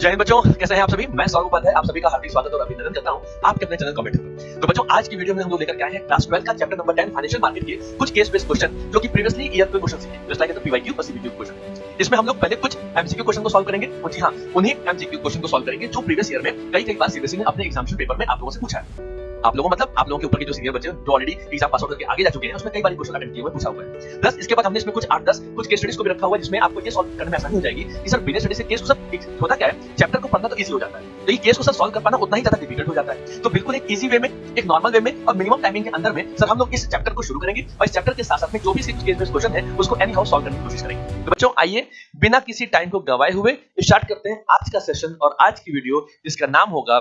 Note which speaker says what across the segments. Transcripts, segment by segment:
Speaker 1: जय हिंद बच्चों, कैसे हैं आप सभी। मैं सौरभ उपाध्याय आप सभी का हार्दिक स्वागत और अभिनंदन करता हूं आपके अपने चैनल कमेंट पर। तो बच्चों, आज की वीडियो में हम लोग लेकर के आए हैं क्लास 12 का चैप्टर नंबर 10 फाइनेंशियल मार्केट के कुछ केस बेस्ड क्वेश्चन जो कि प्रीवियसली ईयर के क्वेश्चन थे, जस्ट लाइक द पीवाईक्यू और सीबीक्यू क्वेश्चन। इसमें हम लोग पहले कुछ एमसीक्यू क्वेश्चन को सॉल्व करेंगे और जी हां, उन्हीं एमसीक्यू क्वेश्चन को सॉल्व करेंगे जो प्रीवियस ईयर में कई बार सीबीएसई ने अपने एग्जामिनेशन पेपर में आप लोगों से पूछा है। आप लोगों मतलब आप लोगों के ऊपर के जो सीनियर बच्चे जो ऑलरेडी एग्जाम पास आउट करके आगे जा चुके हैं, उसमें कई बार क्वेश्चन अटेम्प्ट किए हुए पूछा हुआ है। प्लस इसके बाद हमने इसमें कुछ 8-10 कुछ केस स्टडीज को भी रखा हुआ है जिसमें आपको ये सॉल्व करने में आसानी हो जाएगी कि सर बिना स्टडी से केस को सब होता क्या है, चैप्टर को पढ़ना तो इजी हो जाता है, लेकिन केस को सर सॉल्व कर पाना उतना ही ज्यादा डिफिकल्ट हो जाता है। तो बिल्कुल एक इजी वे में, एक नॉर्मल वे में और मिनिमम टाइमिंग के अंदर में सर हम लोग इस चैप्टर को शुरू करेंगे और इस चैप्टर के साथ-साथ में जो भी केस बेस्ड क्वेश्चन है उसको एनी हाउ सॉल्व करने की कोशिश करेंगे। तो बच्चों, आइए बिना किसी टाइम को गवाए हुए स्टार्ट करते हैं आज का सेशन और आज की वीडियो, जिसका नाम होगा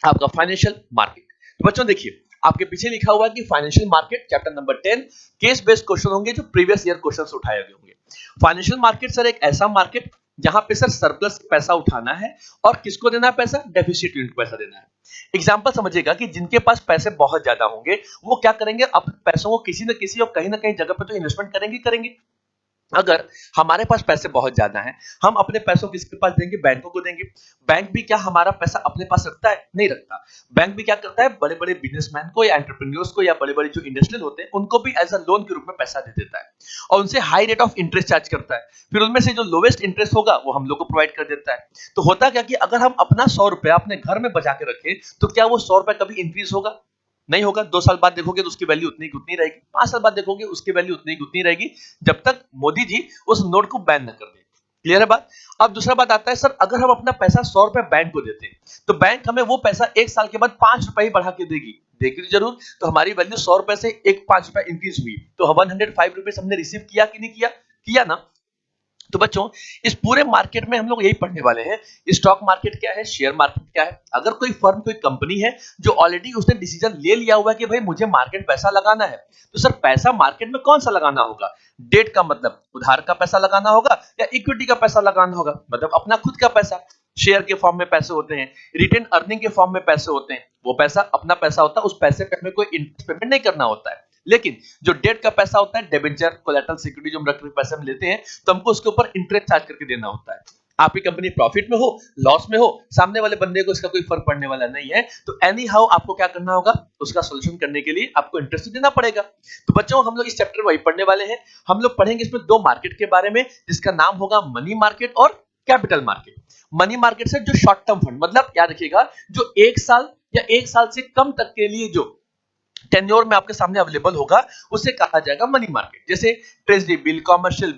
Speaker 1: आपका फाइनेंशियल मार्केट। तो बच्चों देखिए, आपके पीछे लिखा हुआ है कि financial market chapter number 10 case based question होंगे जो प्रीवियस ईयर क्वेश्चंस उठाए गए होंगे। फाइनेंशियल मार्केट सर एक ऐसा मार्केट जहां पे सर सरप्लस पैसा उठाना है और किसको देना है पैसा, डेफिसिट यूनिट को पैसा देना है। एग्जांपल समझिएगा कि जिनके पास पैसे बहुत ज्यादा होंगे वो क्या करेंगे, अपने पैसों को किसी न किसी और कहीं ना कहीं जगह पे तो इन्वेस्टमेंट करेंगे। अगर हमारे पास पैसे बहुत ज्यादा हैं, हम अपने पैसों किसके पास देंगे, बैंकों को देंगे। बैंक भी क्या हमारा पैसा अपने पास रखता है, नहीं रखता। बैंक भी क्या करता है, बड़े बड़े बिजनेसमैन को या एंटरप्रेन्योर्स को या बड़े बड़े जो इंडस्ट्रियल होते हैं उनको भी एज अ लोन के रूप में पैसा दे देता है और उनसे high rate of interest charge करता है। फिर उनमें से जो लोवेस्ट इंटरेस्ट होगा वो हम लोग को प्रोवाइड कर देता है। तो होता क्या कि अगर हम अपना 100 रुपया अपने घर में बचा के रखें तो क्या वो 100 रुपया कभी इंक्रीज होगा, नहीं होगा। 2 साल बाद देखोगे तो उसकी वैल्यू उतनी की उतनी रहेगी, 5 साल बाद देखोगे उसकी वैल्यू उतनी की उतनी रहेगी, जब तक मोदी जी उस नोट को बैन न कर दे। क्लियर है बात। अब दूसरा बात आता है, सर अगर हम अपना पैसा 100 रुपए बैंक को देते हैं तो बैंक हमें वो पैसा 1 साल के बाद 5 रुपए ही बढ़ा के देगी जरूर। तो हमारी वैल्यू 100 रुपए से एक 5 रुपए इंक्रीज हुई, तो 105 रुपीस हमने रिसीव किया कि नहीं किया ना। तो बच्चों, इस पूरे मार्केट में हम लोग यही पढ़ने वाले हैं, स्टॉक मार्केट क्या है, शेयर मार्केट क्या है। अगर कोई फर्म, कोई कंपनी है जो ऑलरेडी उसने डिसीजन ले लिया हुआ है कि भाई मुझे मार्केट पैसा लगाना है, तो सर पैसा मार्केट में कौन सा लगाना होगा, डेट का मतलब उधार का पैसा लगाना होगा या इक्विटी का पैसा लगाना होगा, मतलब अपना खुद का पैसा। शेयर के फॉर्म में पैसे होते हैं, रिटेन अर्निंग के फॉर्म में पैसे होते हैं, वो पैसा अपना पैसा होता है, उस पैसे पे हमें कोई इंटरेस्ट पेमेंट नहीं करना होता है। लेकिन जो डेट का पैसा होता है, डिबेंचर, कोलैटरल सिक्योरिटी जो हम रख के पैसे हम लेते हैं, तो हमको उसके ऊपर इंटरेस्ट चार्ज करके देना होता है। आपकी कंपनी प्रॉफिट में हो, लॉस में हो, सामने वाले बंदे को इसका कोई फर्क पड़ने वाला नहीं है। तो एनी हाउ आपको क्या करना होगा, उसका सोल्यूशन करने के लिए आपको इंटरेस्ट देना पड़ेगा। तो बच्चों, हम लोग इस चैप्टर में वही पढ़ने वाले हैं। हम लोग पढ़ेंगे इसमें 2 मार्केट के बारे में, जिसका नाम होगा मनी मार्केट और कैपिटल मार्केट। मनी मार्केट से जो शॉर्ट टर्म फंड, मतलब याद रखिएगा, जो 1 साल या 1 साल से कम तक के लिए जो टेन्योर में आपके सामने अवेलेबल होगा उसे कहा जाएगा मनी मार्केट। जैसे ट्रेजरी बिल, कॉमर्शियल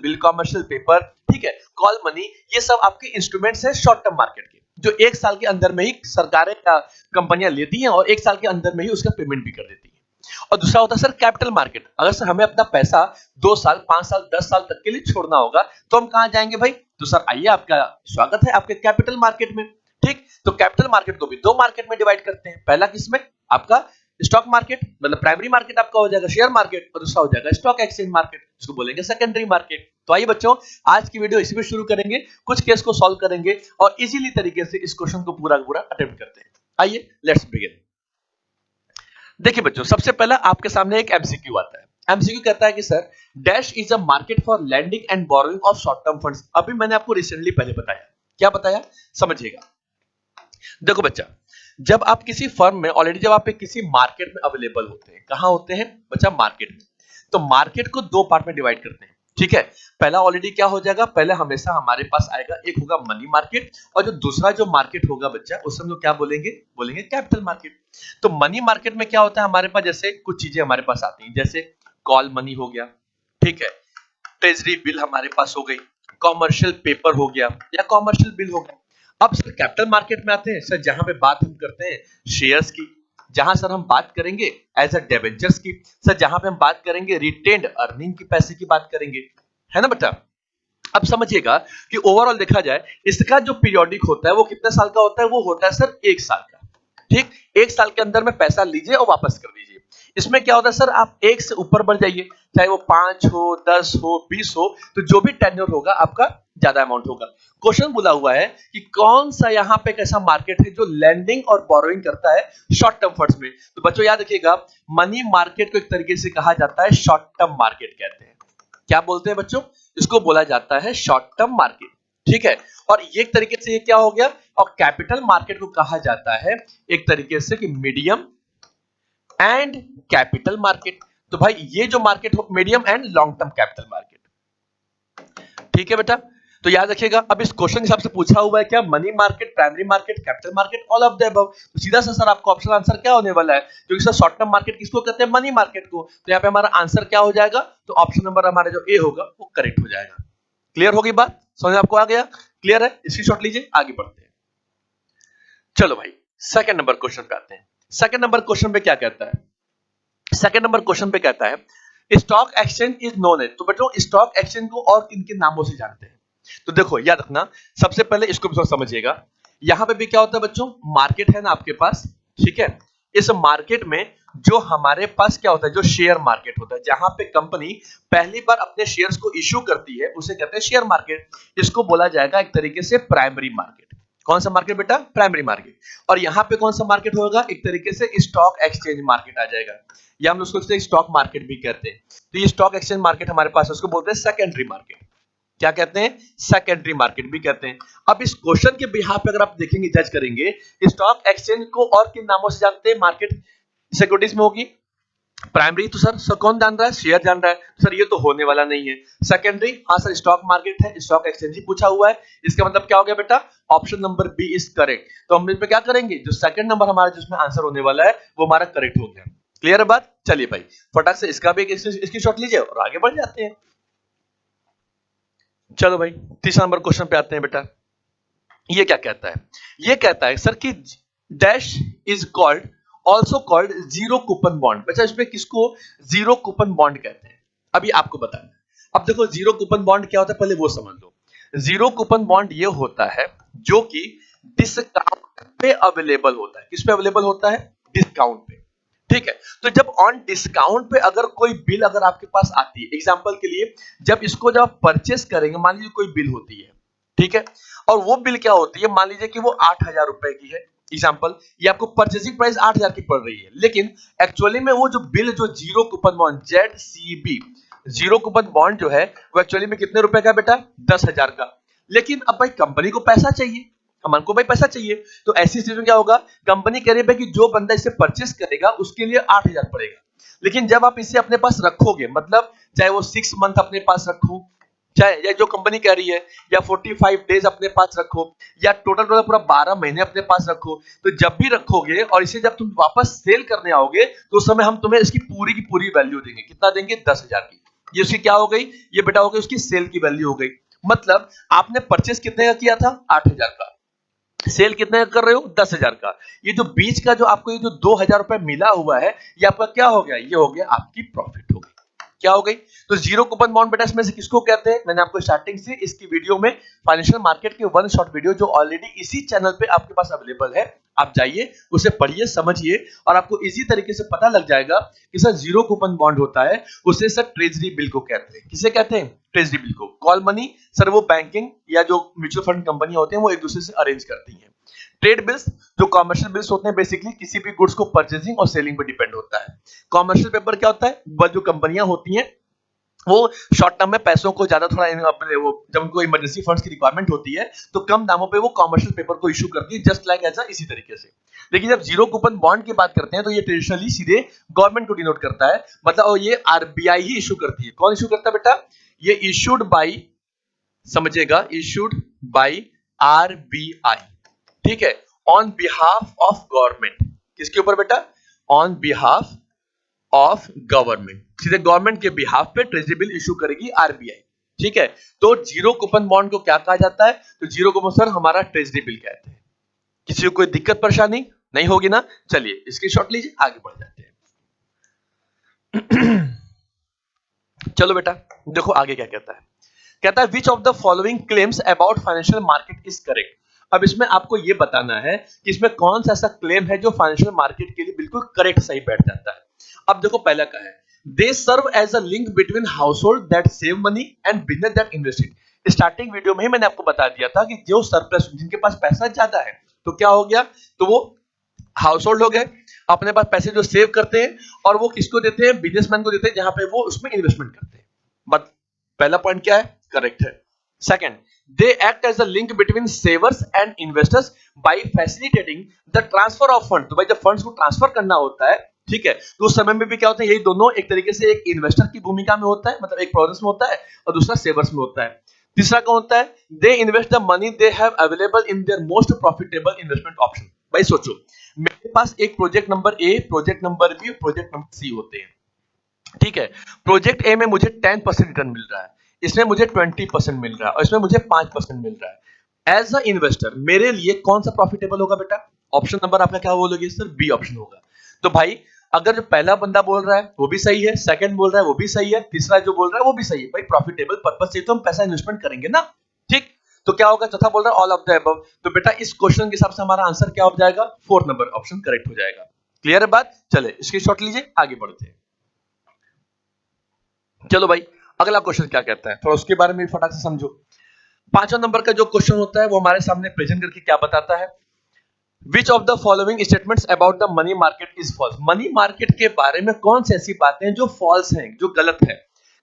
Speaker 1: पेपर, ठीक है, कॉल मनी, ये सब आपके इंस्ट्रूमेंट्स हैं शॉर्ट टर्म मार्केट के, जो 1 साल के अंदर में ही सरकारें या कंपनियां लेती हैं और 1 साल के अंदर में ही उसका पेमेंट भी कर देती है। और दूसरा होता है सर कैपिटल मार्केट। अगर सर हमें अपना पैसा 2 साल, 5 साल, 10 साल तक के लिए छोड़ना होगा तो हम कहां जाएंगे भाई, तो सर आइए, आपका स्वागत है आपके कैपिटल मार्केट में। ठीक, तो कैपिटल मार्केट को भी 2 मार्केट में डिवाइड करते हैं। पहला किसमें, आपका स्टॉक मार्केट, मतलब प्राइमरी मार्केट आपका हो जाएगा शेयर मार्केट, और दूसरा हो जाएगा स्टॉक एक्सचेंज मार्केट, इसको बोलेंगे सेकेंडरी मार्केट। तो आइए बच्चों, आज की वीडियो इसी पे शुरू करेंगे, कुछ केस को सॉल्व करेंगे और इजीली तरीके से इस क्वेश्चन को पूरा अटेम्प्ट करते हैं। आइए लेट्स बिगिन। देखिए बच्चों, सबसे पहला आपके सामने एक एमसीक्यू आता है। एमसीक्यू कहता है कि sir dash is a market for lending and borrowing of short term funds. अभी मैंने आपको रिसेंटली पहले बताया, क्या बताया समझिएगा। देखो बच्चा, जब आप किसी फर्म में ऑलरेडी, जब आप किसी मार्केट में अवेलेबल होते हैं, कहां होते हैं बच्चा, मार्केट में, तो मार्केट को 2 पार्ट में डिवाइड करते हैं। ठीक है, पहला ऑलरेडी क्या हो जाएगा, पहले हमेशा हमारे पास आएगा, एक होगा मनी मार्केट और जो दूसरा जो मार्केट होगा बच्चा, उसे हम लोग क्या बोलेंगे कैपिटल मार्केट। तो मनी मार्केट में क्या होता है, हमारे पास जैसे कुछ चीजें हमारे पास आती हैं, जैसे कॉल मनी हो गया, ठीक है, ट्रेजरी बिल हमारे पास हो गई, कॉमर्शियल पेपर हो गया या कॉमर्शियल बिल हो गया। अब सर कैपिटल मार्केट में आते हैं सर, जहां पे बात हम करते हैं शेयर्स की, जहां सर हम बात करेंगे एज अ डिबेंचर्स की, सर जहां पे हम बात करेंगे रिटेन्ड अर्निंग की पैसे की बात करेंगे, है ना बेटा। अब समझिएगा कि ओवरऑल देखा जाए, इसका जो पीरियोडिक होता है वो कितने साल का होता है, वो होता है सर 1 साल का। ठीक, 1 साल के अंदर में पैसा लीजिए और वापस कर दीजिए। इसमें क्या होता है सर, आप 1 से ऊपर बढ़ जाइए, चाहे वो 5 हो, 10 हो, 20 हो, तो जो भी टेन्योर होगा आपका ज्यादा अमाउंट होगा। क्वेश्चन बोला हुआ है कि कौन सा यहाँ पे एक ऐसा मार्केट है जो लैंडिंग और बोरोइंग करता है शॉर्ट टर्म फंड्स में। तो बच्चों याद रखिएगा, मनी मार्केट को एक तरीके से कहा जाता है शॉर्ट टर्म मार्केट कहते हैं। क्या बोलते हैं बच्चों, इसको बोला जाता है शॉर्ट टर्म मार्केट। ठीक है। और ये एक तरीके से ये क्या हो गया, और कैपिटल मार्केट को कहा जाता है एक तरीके से कि मीडियम एंड कैपिटल मार्केट। तो भाई ये जो मार्केट हो medium and long term capital market, ठीक है बेटा। तो याद रखिएगा, अब इस क्वेश्चन के हिसाब से पूछा हुआ है क्या, money market, primary market, capital market, all of the above. तो सीधा सा सर आपको ऑप्शन आंसर क्या होने वाला है, क्योंकि सर शॉर्ट टर्म मार्केट किसको कहते हैं, मनी मार्केट को। तो यहाँ पे हमारा आंसर क्या हो जाएगा, तो ऑप्शन नंबर हमारा जो ए होगा वो करेक्ट हो जाएगा। क्लियर होगी बात, समझ आपको आ गया, क्लियर है, स्क्रीनशॉट लीजिए, आगे बढ़ते हैं। चलो भाई सेकंड नंबर क्वेश्चन पे आते हैं। सेकंड नंबर क्वेश्चन पे क्या कहता है, सेकंड नंबर क्वेश्चन पे कहता है stock exchange is known as. तो बच्चों स्टॉक एक्सचेंज को और किन किन नामों से जानते हैं, तो देखो याद रखना, सबसे पहले इसको भी समझिएगा। यहां पे भी क्या होता है बच्चों, मार्केट है ना आपके पास, ठीक है। इस मार्केट में जो हमारे पास क्या होता है, जो शेयर मार्केट होता है, जहां पे कंपनी पहली बार अपने शेयर्स को इश्यू करती है, उसे कहते हैं शेयर मार्केट। इसको बोला जाएगा एक तरीके से प्राइमरी मार्केट। कौन सा मार्केट बेटा, प्राइमरी मार्केट। और यहां पे कौन सा मार्केट होगा, एक तरीके से स्टॉक एक्सचेंज मार्केट आ जाएगा, या हम उसको स्टॉक मार्केट भी कहते हैं। तो ये स्टॉक एक्सचेंज मार्केट हमारे पास, उसको बोलते हैं सेकेंडरी मार्केट। क्या कहते हैं, सेकेंडरी मार्केट भी कहते हैं। अब इस क्वेश्चन के बिहाफ पे अगर आप देखेंगे, जज करेंगे, स्टॉक एक्सचेंज को और किन नामों से जानते हैं, मार्केट सिक्योरिटीज में होगी। प्राइमरी तो सर कौन जान रहा है, शेयर जान रहा है, सर ये तो होने वाला नहीं है। सेकेंडरी, हाँ सर स्टॉक मार्केट है, स्टॉक एक्सचेंज ही पूछा हुआ है। इसका मतलब क्या हो गया बेटा, option number B is correct. तो हम इस पे क्या करेंगे, जो सेकंड नंबर हमारा जिसमें आंसर होने वाला है वो हमारा करेक्ट हो गया। क्लियर है बात, चलिए भाई फटाक से इसका भी इसकी शॉट लीजिए और आगे बढ़ जाते हैं। चलो भाई तीसरा नंबर क्वेश्चन पे आते हैं बेटा। ये क्या कहता है, ये कहता है सर कि dash is called also called zero coupon bond. बच्चा इसमें किसको जीरो कूपन बॉन्ड कहते हैं, अभी आपको बताना है। अब देखो जीरो कूपन बॉन्ड क्या होता है, पहले वो समझ लो। जीरो कूपन बॉन्ड ये होता है जो कि डिस्काउंट पे अवेलेबल होता है। किस पे अवेलेबल होता है, डिस्काउंट पे, ठीक है। तो जब ऑन डिस्काउंट पे अगर कोई बिल अगर आपके पास आती है, एग्जांपल के लिए जब आप परचेस करेंगे, मान लीजिए कोई बिल होती है, ठीक है, और वो बिल क्या होती है, मान लीजिए कि वो 8,000 रुपए की है, एग्जांपल, ये आपको परचेसिंग प्राइस 8,000 की पड़ रही है, लेकिन एक्चुअली में वो जो बिल, जो zero coupon bond ZCB zero coupon bond जो है, वो एक्चुअली में कितने रुपए का बेटा, 10,000 का। लेकिन अब भाई कंपनी को पैसा चाहिए, हमारे को भाई पैसा चाहिए, तो ऐसी स्थिति में क्या होगा, कंपनी कह रही है कि जो बंदा इसे परचेस करेगा उसके लिए 8,000 पड़ेगा। लेकिन जब आप इसे अपने पास रखोगे, मतलब चाहे वो 6 मंथ अपने पास रखो, चाहे या जो कंपनी कह रही है, या 45 डेज अपने पास रखो, या टोटल पूरा 12 महीने अपने पास रखो, तो जब भी रखोगे और इसे जब तुम वापस सेल करने आओगे, तो उस समय हम तुम्हें इसकी पूरी की पूरी वैल्यू देंगे। कितना देंगे, 10,000 की। ये उसकी क्या हो गई, ये बेटा हो गई उसकी सेल की वैल्यू हो गई। मतलब आपने परचेस कितने का किया था, 8,000 का, सेल कितने का कर रहे हो, 10,000 का। ये जो बीच का जो आपको ये जो 2,000 रुपए मिला हुआ है, ये आपका क्या हो गया, ये हो गया आपकी प्रॉफिट हो गई। क्या हो गई, तो जीरो कूपन बॉन्ड बेटा इसमें से किसको कहते हैं, मैंने आपको स्टार्टिंग से इसकी वीडियो में फाइनेंशियल मार्केट के वन शॉट वीडियो जो ऑलरेडी इसी चैनल पे आपके पास अवेलेबल है, आप जाइए उसे पढ़िए समझिए, और आपको इजी तरीके से पता लग जाएगा कि सर जीरो कूपन बॉन्ड होता है, उसे सर ट्रेजरी बिल को कहते हैं। किसे कहते हैं, ट्रेजरी बिल को। कॉल मनी सर वो बैंकिंग या जो म्यूचुअल फंड कंपनियां होते हैं वो एक दूसरे से अरेंज करती हैं। ट्रेड बिल्स जो कॉमर्शियल बिल्स होते हैं, बेसिकली किसी भी गुड्स को परचेसिंग और सेलिंग पे डिपेंड होता है। कॉमर्शियल पेपर क्या होता है, वह जो कंपनियां होती हैं वो शॉर्ट टर्म में पैसों को ज्यादा थोड़ा अपने वो जब उनको इमरजेंसी फंड्स की रिक्वायरमेंट होती है, तो कम दामों पे वो कॉमर्शियल पेपर को इशू करती है, जस्ट लाइक ऐसा इसी तरीके से। लेकिन जब जीरो कूपन बॉन्ड की बात करते हैं, तो ये ट्रेडिशनली सीधे गवर्नमेंट को डिनोट करता है, मतलब ये आरबीआई ही इशू करती है। कौन इशू करता है बेटा, ये इशूड बाई, समझिएगा, इशूड बाई आरबीआई, ठीक है, ऑन बिहाफ ऑफ गवर्नमेंट। किसके ऊपर बेटा, ऑन बिहाफ ऑफ गवर्नमेंट, सीधे गवर्नमेंट के बिहाफ पे ट्रेजरी बिल इशू करेगी आरबीआई, ठीक है। तो जीरो कूपन बॉन्ड को क्या कहा जाता है, तो जीरो कूपन सर हमारा ट्रेजरी बिल कहते हैं। किसी को कोई दिक्कत परेशानी नहीं होगी ना, चलिए इसकी शॉट लीजिए, आगे बढ़ जाते हैं। चलो बेटा देखो आगे क्या कहता है, कहता है which of the following claims about financial market is correct. अब इसमें आपको यह बताना है कि इसमें कौन सा ऐसा क्लेम है जो फाइनेंशियल मार्केट के लिए बिल्कुल करेक्ट सही बैठ जाता है। अब देखो पहला क्या है, they serve as a link between household that save money and business that invested. Starting video में ही मैंने आपको बता दिया था कि जो सरप्लस, जिनके पास पैसा ज्यादा है, तो क्या हो गया, तो वो हाउस होल्ड हो गए, अपने पास पैसे जो सेव करते हैं, और वो किसको देते हैं, बिजनेसमैन को देते हैं, जहां पे वो उसमें इन्वेस्टमेंट करते हैं। बट पहला पॉइंट क्या है, करेक्ट है। Second, they act as a link between savers and investors by facilitating the transfer of fund. तो भाई जब फंड्स को ट्रांसफर करना होता है, ठीक है, तो उस समय में भी क्या होता है, यही दोनों एक तरीके से एक इन्वेस्टर की भूमिका में होता है, मतलब एक प्रोसेस में होता है, और दूसरा सेवर्स में होता है। तीसरा कौन होता है, they invest the money they have available in their most profitable investment option. भाई सोचो, मेरे पास एक project number A, project number B और प्रोजेक्ट नंबर सी होते हैं, ठीक है। प्रोजेक्ट ए में मुझे 10% रिटर्न मिल रहा है, इसमें मुझे 20% मिल रहा है, और इसमें मुझे 5% मिल रहा है। एज अ इन्वेस्टर मेरे लिए कौन सा प्रॉफिटेबल होगा बेटा? ऑप्शन नंबर आपका क्या बोलोगे सर? बी ऑप्शन होगा। तो भाई अगर जो पहला बंदा बोल रहा है वो भी सही है, सेकंड बोल रहा है वो भी सही है, तीसरा जो बोल रहा है वो भी सही है, भाई प्रॉफिटेबल पर्पस से तो हम पैसा इन्वेस्टमेंट करेंगे ना, ठीक। तो क्या होगा, चौथा बोल रहा है ऑल ऑफ द अबव। तो बेटा इस क्वेश्चन के हिसाब से हमारा आंसर क्या हो जाएगा? फोर्थ नंबर ऑप्शन करेक्ट हो जाएगा। क्लियर है बात? चले स्क्रीनशॉट लीजिए, आगे बढ़ते हैं। चलो भाई अगला क्वेश्चन क्या कहता है, थोड़ा उसके बारे में फटाक से समझो। 5वां नंबर का जो क्वेश्चन होता है वो हमारे सामने प्रेजेंट करके क्या बताता है, Which of the following statements about the money market is false? Money market के बारे में कौन सी ऐसी बातें हैं जो फॉल्स हैं, जो गलत है?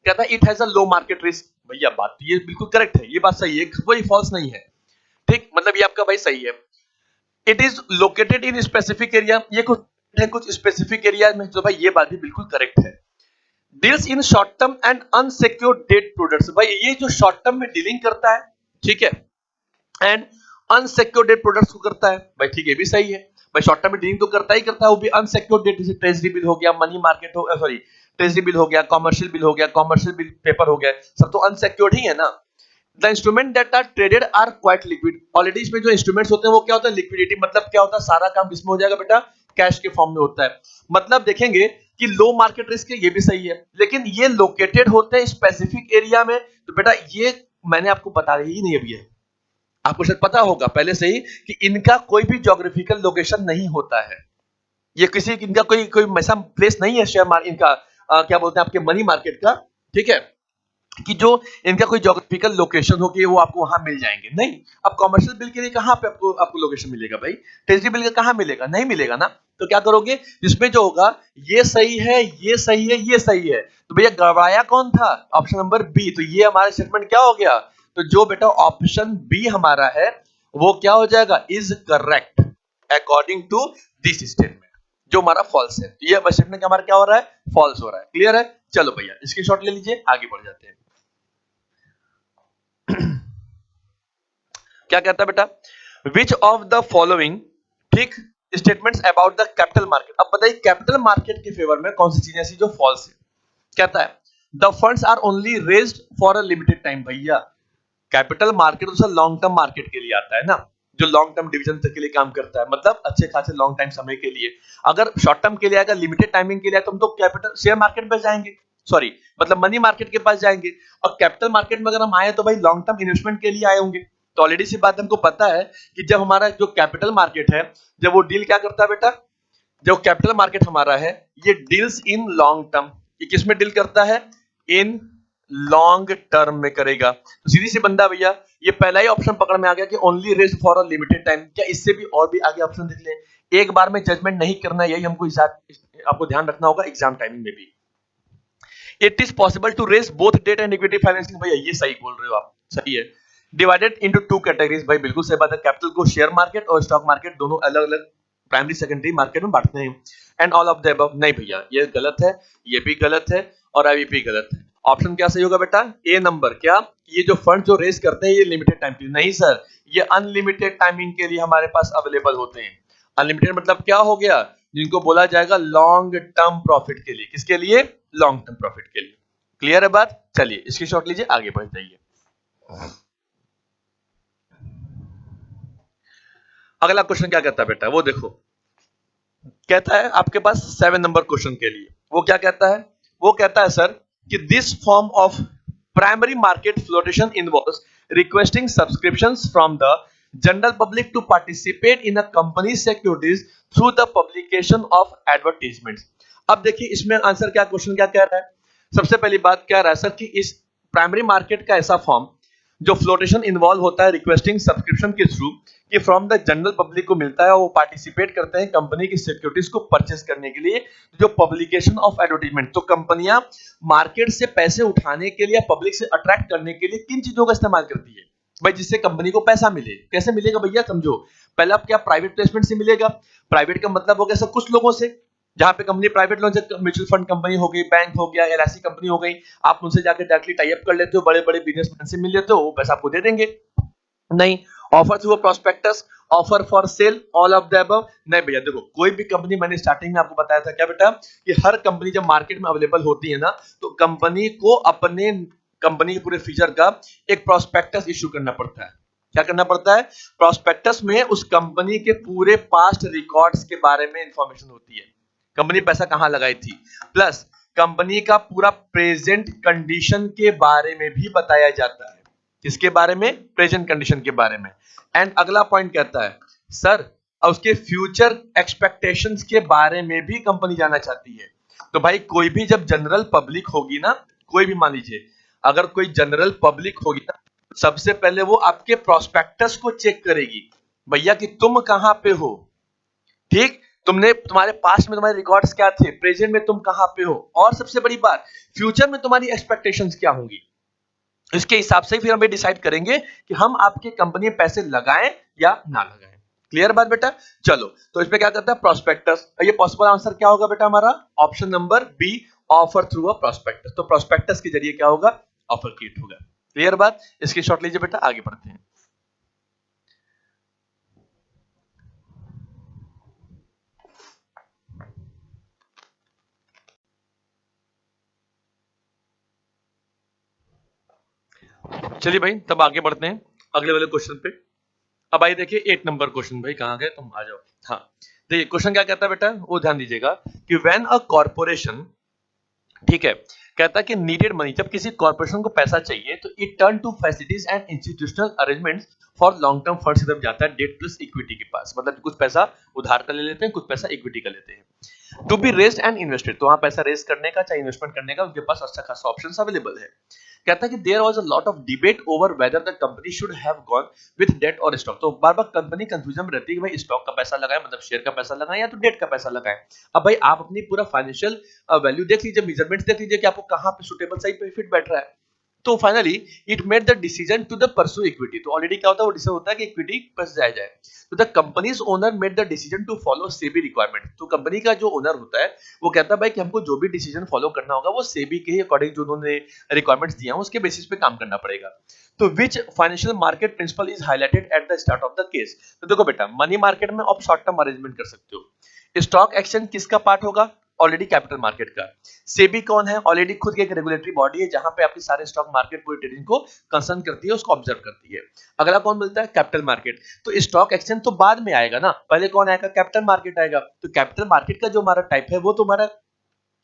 Speaker 1: कहता है it has a low market risk. भैया बात तो ये बिल्कुल करेक्ट है, ये बात सही है, कोई फॉल्स नहीं है, ठीक, मतलब ये आपका भाई सही है। It is located in specific area, ये कुछ स्पेसिफिक एरिया में, तो भाई ये बात भी बिल्कुल करेक्ट है। Deals in short term and unsecured debt products, भाई ये जो शॉर्ट टर्म में डीलिंग करता है, ठीक है, एंड अनसिक्योर्ड डेट प्रोडक्ट्स को करता है, भाई ठीक है भी सही है। भाई शॉर्ट टर्म में डीलिंग तो करता ही करता है, वो भी अनसिक्योर्ड डेट, जैसे ट्रेजरी बिल हो गया, मनी मार्केट हो, सॉरी ट्रेजरी बिल हो गया, कॉमर्शियल बिल हो गया, कॉमर्शियल बिल पेपर हो गया, सब तो अनसिक्योर्ड ही है ना। The instrument that are traded are quite liquid, already इसमें जो इंस्ट्रूमेंट्स होते हैं वो क्या होता है? लिक्विडिटी, मतलब क्या होता है? सारा काम किसमें हो जाएगा बेटा? कैश के फॉर्म में होता है। मतलब देखेंगे कि लो मार्केट रिस्क है, ये भी सही है, लेकिन ये लोकेटेड होते हैं स्पेसिफिक एरिया में, तो बेटा ये मैंने आपको बता ही नहीं अभी है, आपको शायद पता होगा पहले से ही कि इनका कोई भी ज्योग्राफिकल लोकेशन नहीं होता है, ये किसी इनका कोई कोई ऐसा प्लेस नहीं है शेयर मार्केट इनका, क्या बोलते हैं आपके मनी मार्केट का, ठीक है, कि जो इनका कोई ज्योग्राफिकल लोकेशन हो कि वो आपको वहां मिल जाएंगे, नहीं। अब कॉमर्शियल बिल के लिए कहां पे आपको लोकेशन मिलेगा भाई? ट्रेजरी बिल का कहां मिलेगा? नहीं मिलेगा ना। तो क्या करोगे, इसमें जो होगा ये सही है, ये सही है, ये सही है, तो भैया गड़बड़ाया कौन था? Option number B. तो ये हमारा स्टेटमेंट क्या हो गया? तो जो बेटा ऑप्शन बी हमारा है वो क्या हो जाएगा? Is correct according to this statement, जो हमारा फॉल्स है। ये स्टेटमेंट हमारा क्या हो रहा है? फॉल्स हो रहा है। क्लियर है? चलो भैया स्क्रीनशॉट ले लीजिए, आगे बढ़ जाते हैं। क्या कहता है बेटा? विच ऑफ द फॉलोइंग, ठीक, statements about the capital market. अब बताइए कैपिटल मार्केट के फेवर में कौन सी चीजें ऐसी जो फॉल्स है? कहता है the funds are only raised for a limited time. भैया कैपिटल मार्केट तो लॉन्ग टर्म मार्केट के लिए आता है ना, जो लॉन्ग टर्म डिवीजन के लिए काम करता है, मतलब अच्छे खासे लॉन्ग टाइम समय के लिए। अगर शॉर्ट टर्म के लिए आएगा, लिमिटेड टाइमिंग के लिए तो हम तो कैपिटल शेयर मार्केट में जाएंगे, सॉरी मतलब मनी मार्केट के पास जाएंगे। और कैपिटल मार्केट में अगर हम आए तो भाई लॉन्ग टर्म इन्वेस्टमेंट के लिए आए होंगे। तो ऑलरेडी सी बात हमको पता है कि जब हमारा जो कैपिटल मार्केट है, जब वो डील क्या करता है बेटा, जो कैपिटल मार्केट हमारा है ये डील्स इन लॉन्ग टर्म, ये किस में डील करता है? इन लॉन्ग टर्म में करेगा। तो सीधी सी बंदा भैया ये पहला ही ऑप्शन पकड़ में आ गया कि only rest for a limited time. क्या इससे भी और भी आगे ऑप्शन देख ले, एक बार में जजमेंट नहीं करना, यही हमको आपको ध्यान रखना होगा एग्जाम टाइमिंग में भी। It is possible to raise both debt and equity financing. भैया ये सही बोल रहे हो आप, सही है। डिवाइडेड इनटू टू कैटेगरीज, भाई बिल्कुल सही बात है। कैपिटल को शेयर मार्केट और स्टॉक मार्केट दोनों अलग अलग प्राइमरी सेकेंडरी मार्केट में बांटते हैं। And all of the above, नहीं भैया ये गलत है, ये भी गलत है और अभी भी गलत है। ऑप्शन क्या सही होगा बेटा? ए नंबर। क्या ये जो फंड जो रेज करते हैं ये लिमिटेड टाइम के लिए? नहीं सर, ये अनलिमिटेड टाइमिंग के लिए हमारे पास अवेलेबल होते हैं। अनलिमिटेड मतलब क्या हो गया? जिनको बोला जाएगा लॉन्ग टर्म प्रॉफिट के लिए। किसके लिए? लॉन्ग टर्म प्रॉफिट के लिए। क्लियर है बात? चलिए इसकी शॉट लीजिए, आगे बढ़ जाइए। अगला क्वेश्चन क्या कहता है बेटा, वो देखो। कहता है आपके पास 7 नंबर क्वेश्चन के लिए, वो क्या कहता है? वो कहता है सर कि this form of primary market flotation involves requesting subscriptions from the general public to participate in a company securities through the publication of advertisements. अब देखिए इसमें आंसर क्या, क्वेश्चन क्या कह रहा है? सबसे पहली बात कह रहा है सर कि इस प्राइमरी मार्केट का ऐसा फॉर्म जो फ्लोटेशन इन्वॉल्व होता है रिक्वेस्टिंग सब्सक्रिप्शन के थ्रू, कि फ्रॉम द जनरल पब्लिक को मिलता है, वो पार्टिसिपेट करते हैं कंपनी की सिक्योरिटीज को परचेस करने के लिए, जो पब्लिकेशन ऑफ एडवर्टाइजमेंट। तो कंपनियां मार्केट से पैसे उठाने के लिए, पब्लिक से अट्रैक्ट करने के लिए किन चीजों का इस्तेमाल करती है? भाई जिससे कंपनी को पैसा मिले। कैसे मिलेगा भैया समझो, पहले आप क्या प्राइवेट प्लेसमेंट से मिलेगा। प्राइवेट का मतलब हो गया सब कुछ लोगों से, जहां पे company private loan, mutual fund company हो गई, बैंक हो गया, एलआईसी कंपनी हो गई, आप उनसे जाकर डायरेक्टली टाई अप कर लेते हो, बड़े बड़े बिजनेसमैन से मिल लेते हो, वो पैसा आपको दे देंगे। नहीं, offer through a prospectus, offer for sale, all of the above नहीं भैया। देखो कोई भी कंपनी, मैंने स्टार्टिंग में आपको बताया था क्या बेटा, कि हर कंपनी जब मार्केट में अवेलेबल होती है ना, तो कंपनी को अपने कंपनी के पूरे फीचर का एक प्रोस्पेक्टस इश्यू करना पड़ता है। क्या करना पड़ता है? प्रोस्पेक्टस में उस कंपनी के पूरे पास्ट रिकॉर्ड्स के बारे में इंफॉर्मेशन होती है, कंपनी पैसा कहां लगाई थी, प्लस कंपनी का पूरा प्रेजेंट कंडीशन के बारे में भी बताया जाता है। किसके बारे में? प्रेजेंट कंडीशन के बारे में। एंड अगला पॉइंट कहता है सर उसके फ्यूचर एक्सपेक्टेशंस के बारे में भी कंपनी जानना चाहती है। तो भाई कोई भी जब जनरल पब्लिक होगी ना, कोई भी मान लीजिए अगर कोई जनरल पब्लिक होगी ना, सबसे पहले वो आपके प्रोस्पेक्टस को चेक करेगी, भैया कि तुम कहां पे हो, ठीक, तुमने, तुम्हारे पास्ट में तुम्हारे रिकॉर्ड्स क्या थे, प्रेजेंट में तुम कहां पे हो, और सबसे बड़ी बात फ्यूचर में तुम्हारी एक्सपेक्टेशंस क्या होंगी। इसके हिसाब से फिर हम ये डिसाइड करेंगे कि हम आपके कंपनी में पैसे लगाएं या ना लगाएं। क्लियर बात बेटा? चलो तो इसमें क्या करता है प्रोस्पेक्टस। ये पॉसिबल आंसर क्या होगा बेटा हमारा? Option number B, offer through a prospectus. तो प्रोस्पेक्टस के जरिए क्या होगा? ऑफर क्रिएट होगा। क्लियर बात? इसकी शॉट लीजिए बेटा, आगे बढ़ते हैं। चलिए भाई तब आगे बढ़ते हैं अगले वाले क्वेश्चन पे। अब आइए देखिए 8 नंबर क्वेश्चन। भाई कहां गए तुम, आ जाओ। हाँ देखिए क्वेश्चन क्या कहता है बेटा, वो ध्यान दीजिएगा कि व्हेन अ कॉर्पोरेशन, ठीक है, कहता है कि नीडेड मनी, जब किसी कॉर्पोरेशन को पैसा चाहिए तो it turn to facilities and institutional arrangements for long term funds की तरफ जाता है, डेट प्लस इक्विटी के पास। मतलब कुछ पैसा उधार का ले लेते हैं, कुछ पैसा इक्विटी का लेते हैं। To be raised and invested, तो वहां पैसा रेस करने का चाहे इन्वेस्टमेंट करने का उनके पास अच्छा खासा ऑप्शंस अवेलेबल है। कहता है कि there was a lot of debate over whether the company should have gone with debt और स्टॉक। तो बार बार कंपनी कंफ्यूजन में रहती है कि भाई स्टॉक का पैसा लगाएं, मतलब शेयर का पैसा लगाएं, या तो डेट का पैसा लगाएं। अब भाई आप अपनी पूरा फाइनेंशियल वैल्यू देख लीजिए, मेजरमेंट्स देख लीजिए कि आपको कहां पे सुटेबल सही प्रॉफिट बैठ रहा है। तो finally it made the decision to the pursue equity. तो ऑलरेडी क्या होता है, वो डिसीजन होता है कि इक्विटी पर जाया जाए। तो the companies owner made the decision to follow SEBI requirement. तो कंपनी का जो ओनर होता है वो कहता है भाई कि हमको जो भी डिसीजन फॉलो करना होगा वो सेबी के अकॉर्डिंग जो उन्होंने रिक्वायरमेंट्स दिया है उसके बेसिस पे काम करना पड़ेगा। तो which financial market principle is highlighted at the start of the case. तो देखो बेटा मनी मार्केट में आप शॉर्ट टर्म अरेंजमेंट कर सकते हो। स्टॉक एक्सचेंज किसका पार्ट होगा? ऑलरेडी कैपिटल मार्केट का। सेबी कौन है? ऑलरेडी खुद की एक रेगुलेटरी बॉडी है जहां पे आपके सारे स्टॉक मार्केट पूरी ट्रेडिंग को कंसर्न करती है, उसको ऑब्जर्व करती है। अगला कौन मिलता है? Capital market. तो स्टॉक एक्सचेंज तो बाद में आएगा ना, पहले कौन आएगा? कैपिटल मार्केट आएगा। तो कैपिटल मार्केट का जो हमारा टाइप है वो तुम्हारा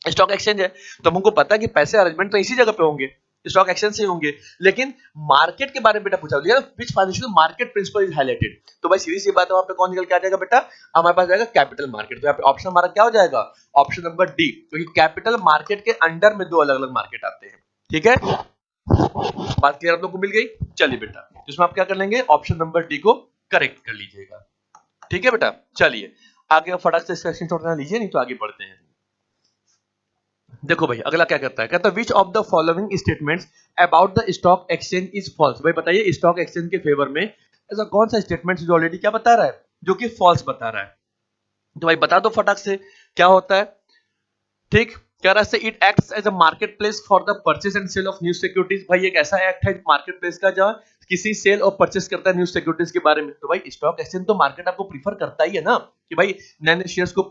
Speaker 1: स्टॉक एक्सचेंज है। तो हमको पता है कि पैसे अरेंजमेंट तो इसी जगह पे होंगे, स्टॉक एक्सचेंज से होंगे। लेकिन मार्केट के बारे में बेटा पूछा गया which financial market principle is highlighted. तो भाई सीधी सी बात है, वहां पे कौन निकल के आ जाएगा बेटा? हमारे पास जाएगा कैपिटल मार्केट। तो यहाँ पे ऑप्शन हमारा क्या हो जाएगा? ऑप्शन नंबर डी, क्योंकि कैपिटल मार्केट के अंडर में दो अलग अलग मार्केट आते हैं। ठीक है, बात क्लियर आप लोग को मिल गई? चलिए बेटा इसमें आप क्या कर लेंगे, ऑप्शन नंबर डी को करेक्ट कर लीजिएगा। ठीक है बेटा, चलिए आगे फटाक से इसका स्क्रीनशॉट ना लीजिए, नहीं तो आगे बढ़ते हैं। देखो भाई अगला क्या कहता है, कहता है which of the following statements about the stock exchange is false. भाई बताइए स्टॉक एक्सचेंज के फेवर में ऐसा कौन सा स्टेटमेंट जो ऑलरेडी क्या बता रहा है, जो कि फॉल्स बता रहा है। तो भाई बता दो फटाक से क्या होता है। ठीक, कह रहा है it acts as a market place for the purchase and sale of news securities. भाई एक ऐसा एक्ट है मार्केट प्लेस का जहां किसी सेल और परचेस करता है न्यूज सिक्योरिटीज के बारे में। तो भाई स्टॉक एक्सचेंज तो मार्केट आपको प्रीफर करता ही है ना, कि भाई नए नए शेयर्स को,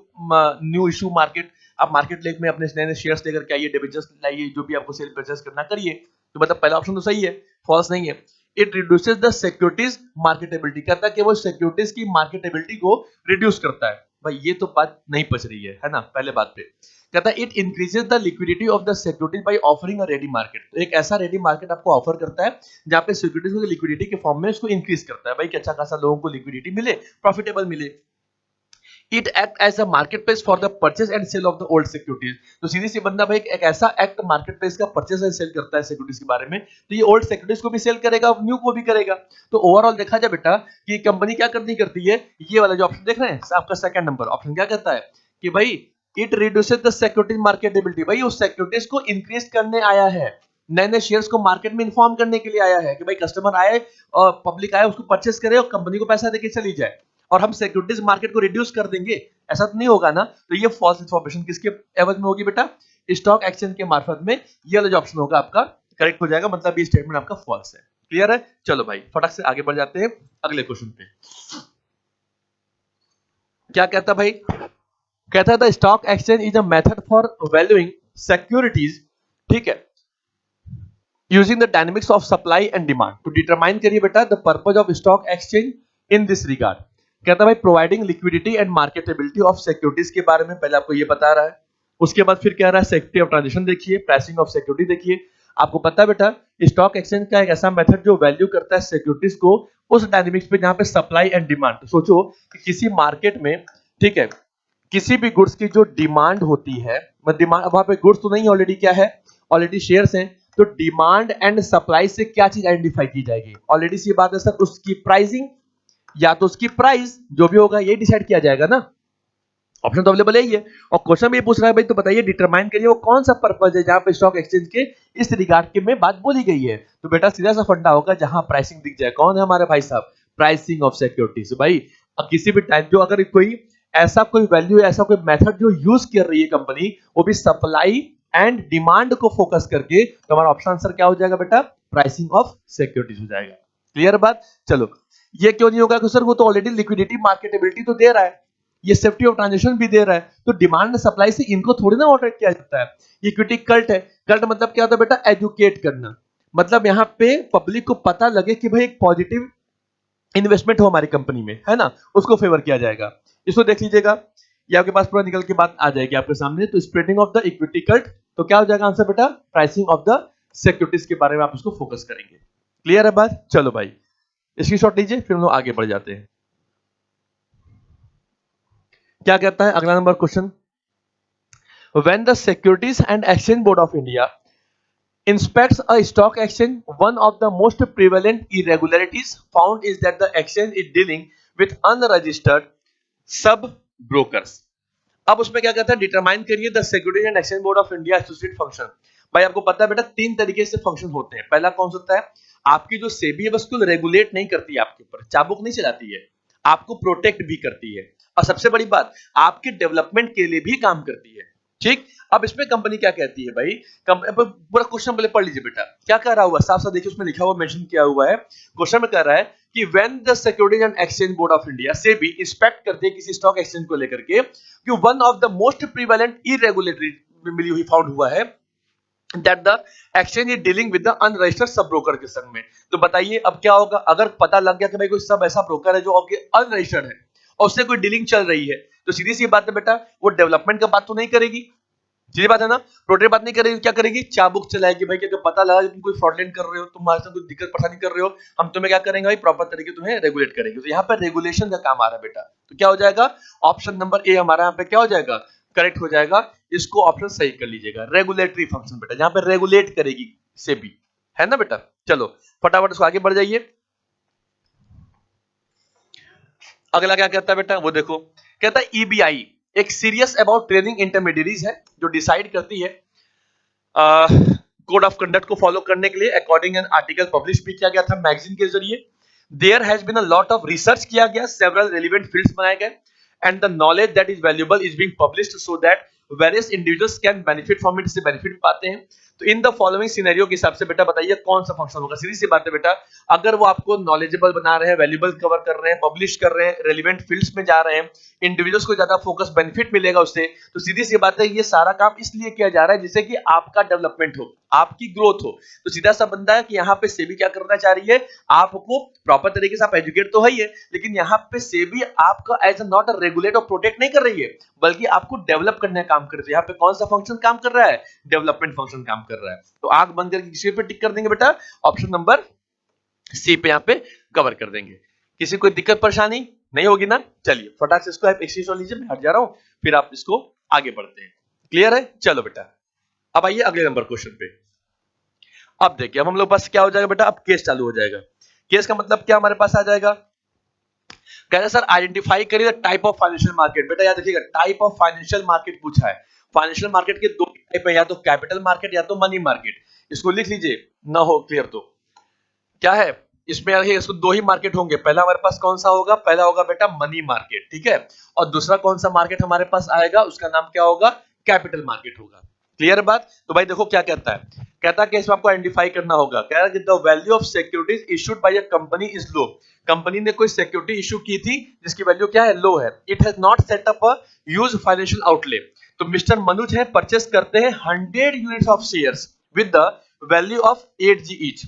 Speaker 1: न्यू इशू मार्केट, आप मार्केट लेक में अपने नए नए शेयर्स लेकर के आइए, डिबेंचर्स लाइए, जो भी आपको सेल परचेस करना करिए। तो मतलब पहला ऑप्शन तो सही है, फॉल्स नहीं है। It reduces the securities marketability, कहता है कि वो सिक्योरिटीज की मार्केटेबिलिटी को रिड्यूस करता है। भाई ये तो बात नहीं पच रही है ना पहले बात पे। कहता है it increases the liquidity of the securities by offering a ready market. तो एक ऐसा रेडी मार्केट आपको ऑफर करता है जहां पे सिक्योरिटीज को लिक्विडिटी के फॉर्म में उसको इंक्रीज करता है, भाई कि अच्छा खासा लोगों को लिक्विडिटी मिले, प्रॉफिटेबल मिले। It act as a market place for the purchase and sale of the old securities. तो सीधी सी बंदा भाई एक ऐसा एक्ट मार्केट प्लेस का परचेज एंड सेल करता है सिक्योरिटीज के बारे में, तो ये ओल्ड सिक्योरिटीज को भी सेल करेगा, न्यू को भी करेगा। तो ओवरऑल देखा जाए बेटा कि कंपनी क्या करती है, ये वाला जो ऑप्शन देख रहे हैं आपका सेकंड नंबर ऑप्शन क्या कहता है कि भाई it reduces the securities marketability. भाई उस सिक्योरिटीज को इंक्रीज करने आया है, नए नए शेयर्स को मार्केट में इन्फॉर्म करने के लिए आया है कि भाई कस्टमर आए और पब्लिक आए उसको परचेस करे और कंपनी को पैसा देके चली जाए और हम सिक्योरिटीज मार्केट को रिड्यूस कर देंगे, ऐसा तो नहीं होगा ना। तो ये फॉल्स इन्फॉर्मेशन किसके एवज में होगी बेटा? स्टॉक एक्सचेंज के मार्फत में। ये वाला जो ऑप्शन होगा आपका करेक्ट हो जाएगा, मतलब ये स्टेटमेंट आपका फॉल्स है। क्लियर है? चलो भाई फटाक से आगे बढ़ जाते हैं अगले क्वेश्चन पे। क्या कहता भाई? कहता है the stock exchange is a method for valuing securities, ठीक है, using the dynamics of supply and demand to determine करिए बेटा the purpose of stock exchange in this regard. कहता है भाई providing liquidity and marketability of securities के बारे में पहले आपको ये बता रहा है। उसके बाद फिर कह रहा है सेफ्टी ऑफ ट्रांजेक्शन देखिए, प्राइसिंग ऑफ सिक्योरिटी देखिए। आपको पता है बेटा स्टॉक एक्सचेंज का एक ऐसा मेथड जो वैल्यू करता है सिक्योरिटीज को उस डायनेमिक्स पे जहां पे सप्लाई एंड डिमांड। तो सोचो कि किसी मार्केट में, ठीक है, किसी भी गुड्स की जो डिमांड होती है, डिमांड वहां पे गुड्स तो नहीं ऑलरेडी क्या है, ऑलरेडी शेयर्स हैं, तो डिमांड एंड सप्लाई से क्या चीज आइडेंटिफाई की जाएगी? ऑलरेडी सी बात है सर, उसकी प्राइसिंग या तो उसकी प्राइस जो भी होगा ये डिसाइड किया जाएगा ना। ऑप्शन तो अवेलेबल है ही है और क्वेश्चन भी पूछ रहा है भाई तो बताइए डिटरमाइन करिए वो कौन सा पर्पस है जहां पे स्टॉक एक्सचेंज के इस रिगार्ड के में बात बोली गई है। तो बेटा सीधा सा फंडा होगा जहां प्राइसिंग दिख जाए। कौन है हमारे भाई साहब? Pricing of securities. भाई अब किसी भी टाइम जो अगर कोई ऐसा कोई वैल्यू, ऐसा कोई मेथड जो यूज कर रही है कंपनी, वो भी सप्लाई एंड डिमांड को फोकस करके, तो हमारा ऑप्शन आंसर क्या हो जाएगा बेटा? प्राइसिंग ऑफ सिक्योरिटीज हो जाएगा। क्लियर बात? चलो ये क्यों नहीं होगा कि सर वो तो ऑलरेडी लिक्विडिटी मार्केटेबिलिटी तो दे रहा है, ये सेफ्टी ऑफ ट्रांजेक्शन भी दे रहा है, तो डिमांड सप्लाई से इनको थोड़ी ना ऑपरेट किया जाता है। इक्विटी कल्ट है। कल्ट मतलब क्या होता है बेटा? एजुकेट करना। मतलब यहाँ पे पब्लिक को पता लगे कि भाई एक पॉजिटिव इन्वेस्टमेंट हो हमारी कंपनी में, है ना, उसको फेवर किया जाएगा। इसको देख लीजिएगा, ये आपके पास पूरा निकल के बात आ जाएगी आपके सामने। तो spreading of the equity cult, तो क्या हो जाएगा आंसर बेटा? प्राइसिंग ऑफ द सिक्योरिटीज के बारे में आप उसको फोकस करेंगे। क्लियर है बात? चलो भाई इसकी शॉट लीजिए, फिर हम लोग आगे बढ़ जाते हैं। क्या कहता है अगला number question? When the securities and exchange board of India inspects a stock exchange, one of the most prevalent irregularities found is that the exchange is dealing with unregistered sub brokers। अब उसमें क्या कहता है? Determine करिए the securities and exchange board of India associate function. भाई आपको पता है बेटा तीन तरीके से फंक्शन होते हैं। पहला कौन सा होता है? आपकी जो सेबी है बस को रेगुलेट नहीं करती है, आपके ऊपर चाबुक नहीं चलाती है, आपको प्रोटेक्ट भी करती है, और सबसे बड़ी बात आपके डेवलपमेंट के लिए भी काम करती है। ठीक, अब इसमें कंपनी क्या कहती है भाई? पूरा क्वेश्चन पहले पढ़ लीजिए बेटा, क्या कह रहा हुआ साफ साफ देखिए, उसमें लिखा हुआ मेंशन किया हुआ है। क्वेश्चन में कह रहा है कि when the securities and exchange board of India से भी इंस्पेक्ट करते हैं किसी स्टॉक एक्सचेंज को लेकर के कि one of the most prevalent irregularity मिली हुई फाउंड हुआ है that the exchange is dealing with the unregistered sub broker के संग में। तो बताइए अब क्या होगा अगर पता लग गया कि भाई कोई सब ऐसा ब्रोकर है जो आपके अनरजिस्टर्ड है और उससे कोई डीलिंग चल रही है, तो सीधी सी बात है बेटा वो डेवलपमेंट का बात तो नहीं करेगी, सीधी बात है ना, प्रोटेक्ट बात नहीं करेगी, क्या करेगी? चाबुक चलाएगी भाई कि अगर पता लगा कि तुम कोई फ्रॉडलेंट कर रहे हो, तुम हमारे साथ कोई दिक्कत परेशानी कर रहे हो, हम तुम्हें क्या करेंगे भाई? प्रॉपर तरीके तुम्हें रेगुलेट करेंगे। तो यहाँ पर रेगुलेशन का काम आ रहा है बेटा, तो क्या हो जाएगा? ऑप्शन नंबर ए हमारा यहाँ पे क्या हो जाएगा? करेक्ट हो जाएगा। इसको ऑप्शन सही कर लीजिएगा, रेगुलेटरी फंक्शन बेटा, जहां पे रेगुलेट करेगी सेबी, है ना बेटा। चलो फटाफट इसको आगे बढ़ जाइए। अगला क्या कहता है बेटा वो देखो, कहता है ईबीआई एक सीरियस अबाउट ट्रेडिंग इंटरमीडियरीज है जो डिसाइड करती है कोड ऑफ कंडक्ट को फॉलो करने के लिए। अकॉर्डिंग एन आर्टिकल पब्लिश भी किया गया था मैगजीन के जरिए। There has been a lot of research किया गया, सेवरल रेलेवेंट फील्ड्स बनाए गए and the knowledge that is valuable is being published so that various individuals can benefit from it, से बेनिफिट पाते हैं। तो इन द फॉलोइंग सिनेरियो के हिसाब से बेटा बताइए कौन सा फंक्शन होगा? सीधी सी बात है बेटा, अगर वो आपको नॉलेजेबल बना रहे हैं, वैल्यूएबल कवर कर रहे हैं, पब्लिश कर रहे हैं, रेलेवेंट फील्ड्स में जा रहे हैं, इंडिविजुअल्स को ज्यादा फोकस बेनिफिट मिलेगा उससे, तो सीधी सी बात है ये सारा काम इसलिए किया जा रहा है जिससे कि आपका डेवलपमेंट हो, आपकी ग्रोथ हो। तो सीधा सा बंदा है कि यहाँ पे सेबी क्या करना चाह रही है? आपको प्रॉपर तरीके से आप एजुकेट तो है ही है, लेकिन यहाँ पे सेबी आपका एज नॉट अ रेगुलेट और प्रोटेक्ट नहीं कर रही है, बल्कि आपको डेवलप करने का काम कर रही है। यहाँ पे कौन सा फंक्शन काम कर रहा है? डेवलपमेंट फंक्शन काम कर रहा है। तो आंख बंद करके किसी पे टिक कर देंगे बेटा, ऑप्शन नंबर सी पे यहाँ पे कवर कर देंगे। किसी कोई दिक्कत परेशानी नहीं होगी ना? चलिए फटाक से इसको आप एक चीज लीजिए, मैं हट जा रहा हूं, फिर आप इसको आगे बढ़ते हैं। क्लियर है? चलो बेटा अब आइए अगले नंबर क्वेश्चन पे। अब देखिए अब हम लोग पास क्या हो जाएगा बेटा? अब केस चालू हो जाएगा। केस का मतलब क्या हमारे पास आ जाएगा? कह रहे सर आइडेंटिफाई करिए the type of financial market. बेटा याद रखिएगा टाइप ऑफ फाइनेंशियल मार्केट पूछा है, फाइनेंशियल मार्केट के दो टाइप है, या तो कैपिटल मार्केट या तो मनी मार्केट। इसको लिख लीजिए, ना हो क्लियर तो क्या है इसमें आगे, इसको दो ही मार्केट होंगे। पहला हमारे पास कौन सा होगा, पहला होगा बेटा मनी मार्केट, ठीक है, और दूसरा कौन सा मार्केट हमारे पास आएगा, उसका नाम क्या होगा, कैपिटल मार्केट होगा। क्लियर बात। तो भाई देखो क्या कहता है, कहता है कि इसमें आपको आइडेंटिफाई करना होगा, कह रहा है कि the value of securities issued by a company is low. Company ने कोई सिक्योरिटी इशू की थी जिसकी वैल्यू क्या है, लो है। It has not set up a huge financial outlay. तो मिस्टर मनुज है परचेस करते हैं 100 units of shares with the value of 8G each,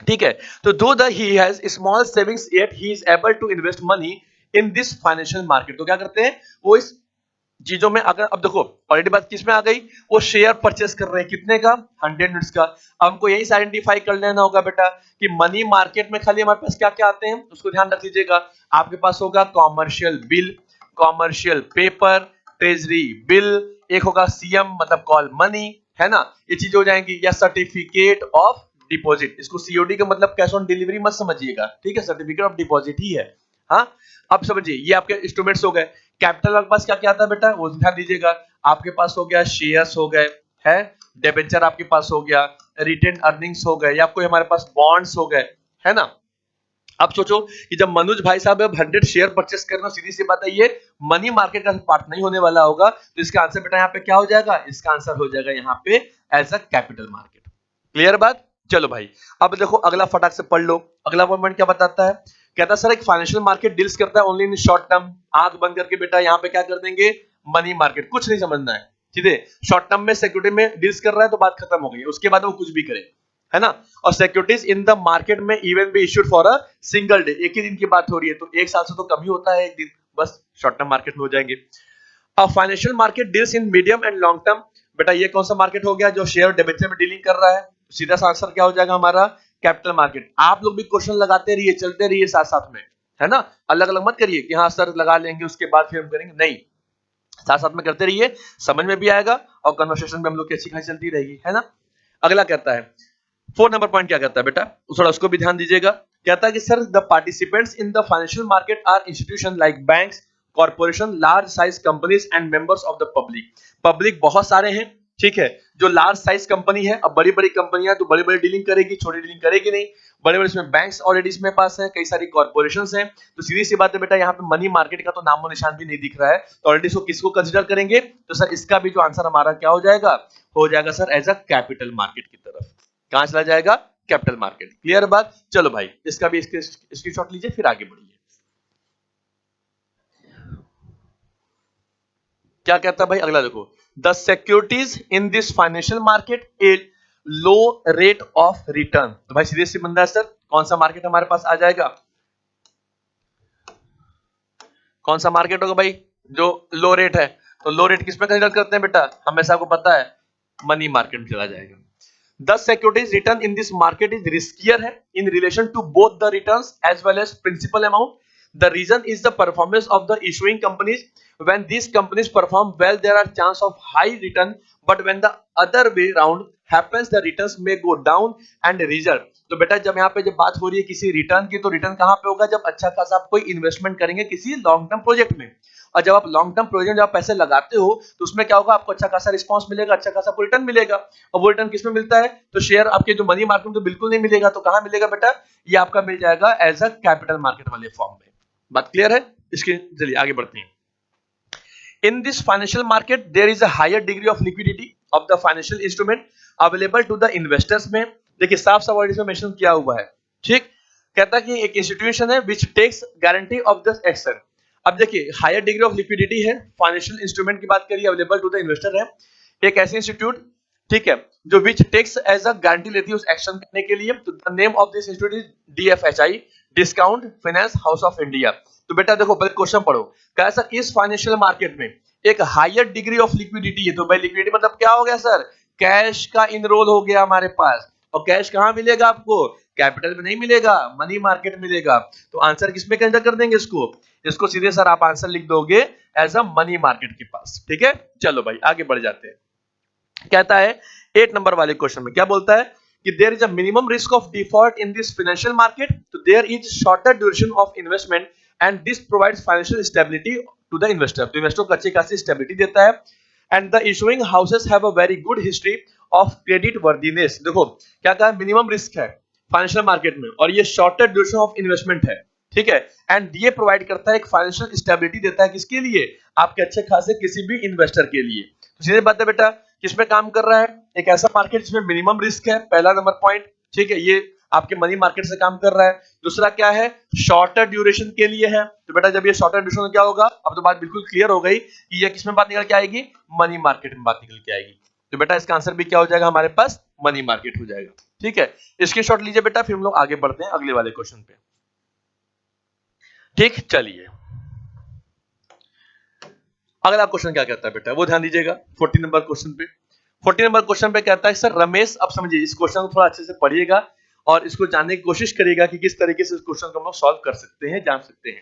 Speaker 1: ठीक है। तो though the he has small savings yet he is able to invest money in this financial market. तो क्या करते हैं वो इस चीजों में, अगर अब देखो ऑलरेडी बात किस में आ गई, वो शेयर परचेस कर रहे हैं कितने का, 100 यूनिट्स का। अब हमको यही आइडेंटिफाई कर लेना होगा बेटा कि मनी मार्केट में खाली हमारे पास क्या क्या आते हैं, उसको ध्यान रख लीजिएगा। आपके पास होगा commercial bill, commercial paper, treasury bill, एक होगा सीएम मतलब कॉल मनी, है ना, ये चीज हो जाएंगी, या सर्टिफिकेट ऑफ डिपॉजिट। इसको सीओडी का मतलब कैश ऑन डिलीवरी मत समझिएगा, ठीक है, सर्टिफिकेट ऑफ डिपॉजिट ही है। हाँ, अब समझिए ये आपके इंस्ट्रूमेंट्स हो गए। कैपिटल आपके पास क्या क्या आता है बेटा, वो ध्यान दीजिएगा। आपके पास हो गया शेयर्स हो गए, है, डिबेंचर आपके पास हो गया, रिटेन अर्निंग्स हो गए, या कोई हमारे पास बॉन्ड्स हो गए, है ना। अब सोचो कि जब मनोज भाई साहब अब 100 शेयर परचेस करना, सीधी सी बात है ये मनी मार्केट का पार्ट नहीं होने वाला होगा, तो इसका आंसर बेटा यहाँ पे क्या हो जाएगा, इसका आंसर हो जाएगा यहाँ पे as a capital market. Clear बात। चलो भाई अब देखो अगला फटाक से पढ़ लो। अगला पॉइंट क्या बताता है, कहता है सर एक फाइनेंशियल मार्केट डील्स करता है ओनली इन शॉर्ट टर्म। आंख बंद करके बेटा यहाँ पे क्या कर देंगे, मनी मार्केट, कुछ नहीं समझना है, सीधे शॉर्ट टर्म में सिक्योरिटी में डील्स कर रहा है तो बात खत्म हो गई, उसके बाद वो कुछ भी करे, है ना। और सिक्योरिटीज इन द मार्केट में even be issued for a single day, एक ही दिन की बात हो रही है, तो एक साल से तो कम ही होता है एक दिन, बस शॉर्ट टर्म मार्केट में हो जाएंगे। अब financial market deals in medium and long term, बेटा ये कौन सा मार्केट हो गया, जो शेयर डिबेंचर में डीलिंग कर रहा है, सीधा सा आंसर क्या हो जाएगा हमारा, कैपिटल मार्केट। आप लोग भी क्वेश्चन लगाते रहिए, चलते रहिए साथ साथ में, है ना, अलग अलग मत करिए कि हाँ सर लगा लेंगे उसके बाद फिर हम करेंगे, नहीं, साथ साथ में करते रहिए, समझ में भी आएगा और कन्वर्सेशन में हम लोग की अच्छी खासी चलती रहेगी, है ना। अगला कहता है 4 नंबर पॉइंट क्या कहता है बेटा, थोड़ा उसको भी ध्यान दीजिएगा। कहता है कि sir the participants in the financial market are institution like banks, corporation, large size companies and members of the public. Public बहुत सारे हैं, ठीक है, जो लार्ज साइज कंपनी है। अब बड़ी बड़ी कंपनियां तो बड़ी बड़ी डीलिंग करेगी, छोटी डीलिंग करेगी नहीं। बड़े बड़े इसमें बैंक्स ऑलरेडी इसमें पास है, कई सारी कॉर्पोरेशंस हैं, तो सीधी सी बात है बेटा यहाँ पे मनी मार्केट का तो नामो निशान भी नहीं दिख रहा है, तो ऑलरेडी इसको किसको कंसीडर करेंगे, तो सर इसका भी जो आंसर हमारा क्या हो जाएगा, हो जाएगा sir as a capital market की तरफ। कहां चला जाएगा, कैपिटल मार्केट। क्लियर बात। चलो भाई इसका भी स्क्रीनशॉट लीजिए फिर आगे बढ़िए। क्या कहता है भाई अगला देखो, the securities in this financial market A low rate of return. तो भाई सीधे सी बंदा है सर, कौन सा मार्केट हमारे पास आ जाएगा, कौन सा मार्केट होगा भाई जो लो रेट है, तो लो रेट किस में कंसीडर करते हैं बेटा, हमेशा आपको पता है मनी मार्केट में चला जाएगा। The securities return in this market is riskier है in relation to both the returns as well as principal amount. The reason is the performance of the issuing companies. When these companies perform well, there are chance of high return, but when the other way round happens, the returns may go down and reserve. तो बेटा जब यहाँ पे जब बात हो रही है किसी रिटर्न की, तो रिटर्न कहाँ पे होगा, जब अच्छा खासा आप कोई इन्वेस्टमेंट करेंगे किसी लॉन्ग टर्म प्रोजेक्ट में, और जब आप लॉन्ग टर्म प्रोजेक्ट में जब पैसे लगाते हो तो उसमें क्या होगा, आपको अच्छा खासा रिस्पांस मिलेगा, अच्छा खासा रिटर्न मिलेगा। और वो रिटर्न किसमें मिलता है, तो शेयर आपके जो मनी मार्केट में तो बिल्कुल नहीं मिलेगा, तो कहां मिलेगा बेटा, ये आपका मिल जाएगा एज अ कैपिटल मार्केट वाले फॉर्म में। बात क्लियर है इसके, चलिए आगे बढ़ते हैं। In this financial market, there is a higher degree of liquidity of the financial instrument available to the investors में, देखिए साफ साफ वर्ड इसमें मेंशन किया हुआ है, ठीक। कहता है कि एक इंस्टीट्यूशन है which takes guarantee of the action। अब देखिए हायर डिग्री ऑफ लिक्विडिटी है, फाइनेंशियल इंस्ट्रूमेंट की बात करिए, अवेलेबल टू द इन्वेस्टर है, एक ऐसी इंस्टीट्यूट, ठीक है, जो which takes as a guarantee लेती है उस एक्शन करने के लिए। तो the name of this institute is DFHI, discount finance house of India. तो बेटा देखो पहले क्वेश्चन पढ़ो, क्या सर इस फाइनेंशियल मार्केट में एक हायर डिग्री ऑफ लिक्विडिटी है, तो भाई लिक्विडिटी मतलब क्या हो गया सर, कैश का इनरोल हो गया हमारे पास, और कैश कहां मिलेगा आपको, कैपिटल में नहीं मिलेगा, मनी मार्केट मिलेगा। तो आंसर किसमें कंसीडर कर देंगे इसको, इसको सीधे सर आप आंसर लिख दोगे एज अ मनी मार्केट के पास, ठीक है। चलो भाई आगे बढ़ जाते हैं। कहता है 8 नंबर वाले क्वेश्चन में क्या बोलता है कि there is a minimum risk of default in this financial market, तो there is shorter duration of investment and this provides financial stability to the investor. तो इन्वेस्टर को अच्छी खासी स्टेबिलिटी देता है। And the issuing houses have a very good history of credit worthiness. देखो क्या कहा, मिनिमम रिस्क है फाइनेंशियल मार्केट में और ये शॉर्टर ड्यूरेशन ऑफ इन्वेस्टमेंट है, ठीक है। एंड ये प्रोवाइड करता है एक फाइनेंशियल स्टेबिलिटी देता है, किसके लिए, आपके अच्छे खासे किसी भी इन्वेस्टर के लिए। तो सीधे बात है बेटा, किसमें काम कर रहा है, एक ऐसा मार्केट जिसमें मिनिमम रिस्क है, पहला नंबर पॉइंट, ठीक है, ये आपके मनी मार्केट से काम कर रहा है। दूसरा क्या है, शॉर्टर ड्यूरेशन के लिए है। तो बेटा जब ये शॉर्टर ड्यूरेशन क्या होगा, अब तो बात बिल्कुल क्लियर हो गई कि ये किसमें बात निकल के आएगी, मनी मार्केट में बात निकल के आएगी। तो बेटा इसका आंसर भी क्या हो जाएगा, हमारे पास मनी मार्केट हो जाएगा, ठीक है। स्क्रीनशॉट लीजिए बेटा, फिर हम लोग आगे बढ़ते हैं अगले वाले क्वेश्चन पे, ठीक। चलिए अगला क्वेश्चन क्या कहता है बेटा, वो ध्यान दीजिएगा 40 नंबर क्वेश्चन पे। 40 नंबर क्वेश्चन पे कहता है सर रमेश, अब समझिए इस क्वेश्चन को थोड़ा अच्छे से पढ़िएगा और इसको जानने की कोशिश करिएगा कि किस तरीके से इस क्वेश्चन को हम लोग सॉल्व कर सकते हैं, जान सकते हैं,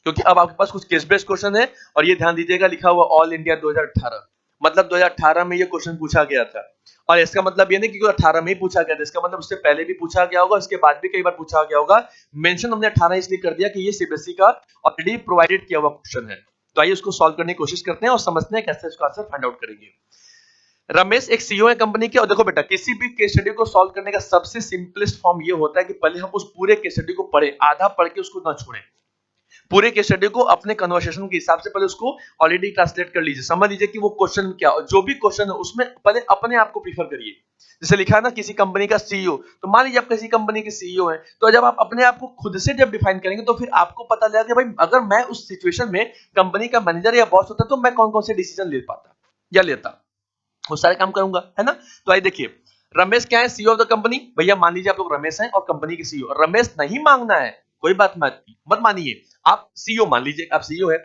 Speaker 1: क्योंकि अब आपके पास कुछ केस बेस्ड क्वेश्चन है। और ये ध्यान दीजिएगा, लिखा हुआ ऑल इंडिया 2018, मतलब 2018 में ये क्वेश्चन पूछा गया था। और इसका मतलब ये नहीं कि 18 में ही पूछा गया था, इसका मतलब उससे पहले भी पूछा गया होगा, इसके बाद भी कई बार पूछा गया होगा। मेंशन हमने 18 इसलिए कर दिया कि ये सीबीएसई का ऑलरेडी प्रोवाइडेड किया हुआ क्वेश्चन है। तो आइए उसको सॉल्व करने की कोशिश करते हैं और समझते हैं कैसे इसका आंसर फाइंड आउट करेंगे। रमेश एक सीईओ है कंपनी के, और देखो बेटा किसी भी केस स्टडी को सॉल्व करने का सबसे सिंपलेस्ट फॉर्म ये होता है कि पहले हम उस पूरे केस स्टडी को पढ़े, आधा पढ़ के उसको ना छोड़ें। पूरे केस स्टडी को अपने कन्वर्सेशन के हिसाब से पहले उसको ऑलरेडी ट्रांसलेट कर लीजिए, समझ लीजिए कि वो क्वेश्चन क्या, जो भी क्वेश्चन है उसमें पहले अपने आप को प्रीफर करिए। जैसे लिखा है ना किसी कंपनी का सीईओ, तो मान लीजिए आप किसी कंपनी के सीईओ हैं, तो जब आप अपने आप को खुद से जब डिफाइन करेंगे तो फिर आपको पता लगेगा कि भाई अगर मैं उस सिचुएशन में कंपनी का मैनेजर या बॉस होता तो मैं कौन कौन से डिसीजन ले पाता या लेता, वो सारे काम करूंगा, है ना। तो आइए देखिए, रमेश क्या है, सीईओ ऑफ द कंपनी। भैया मान लीजिए आप लोग रमेश हैं और कंपनी के सीईओ, रमेश नहीं मांगना है, कोई बात मत मानिए, आप सीईओ मान लीजिए, आप सीईओ है।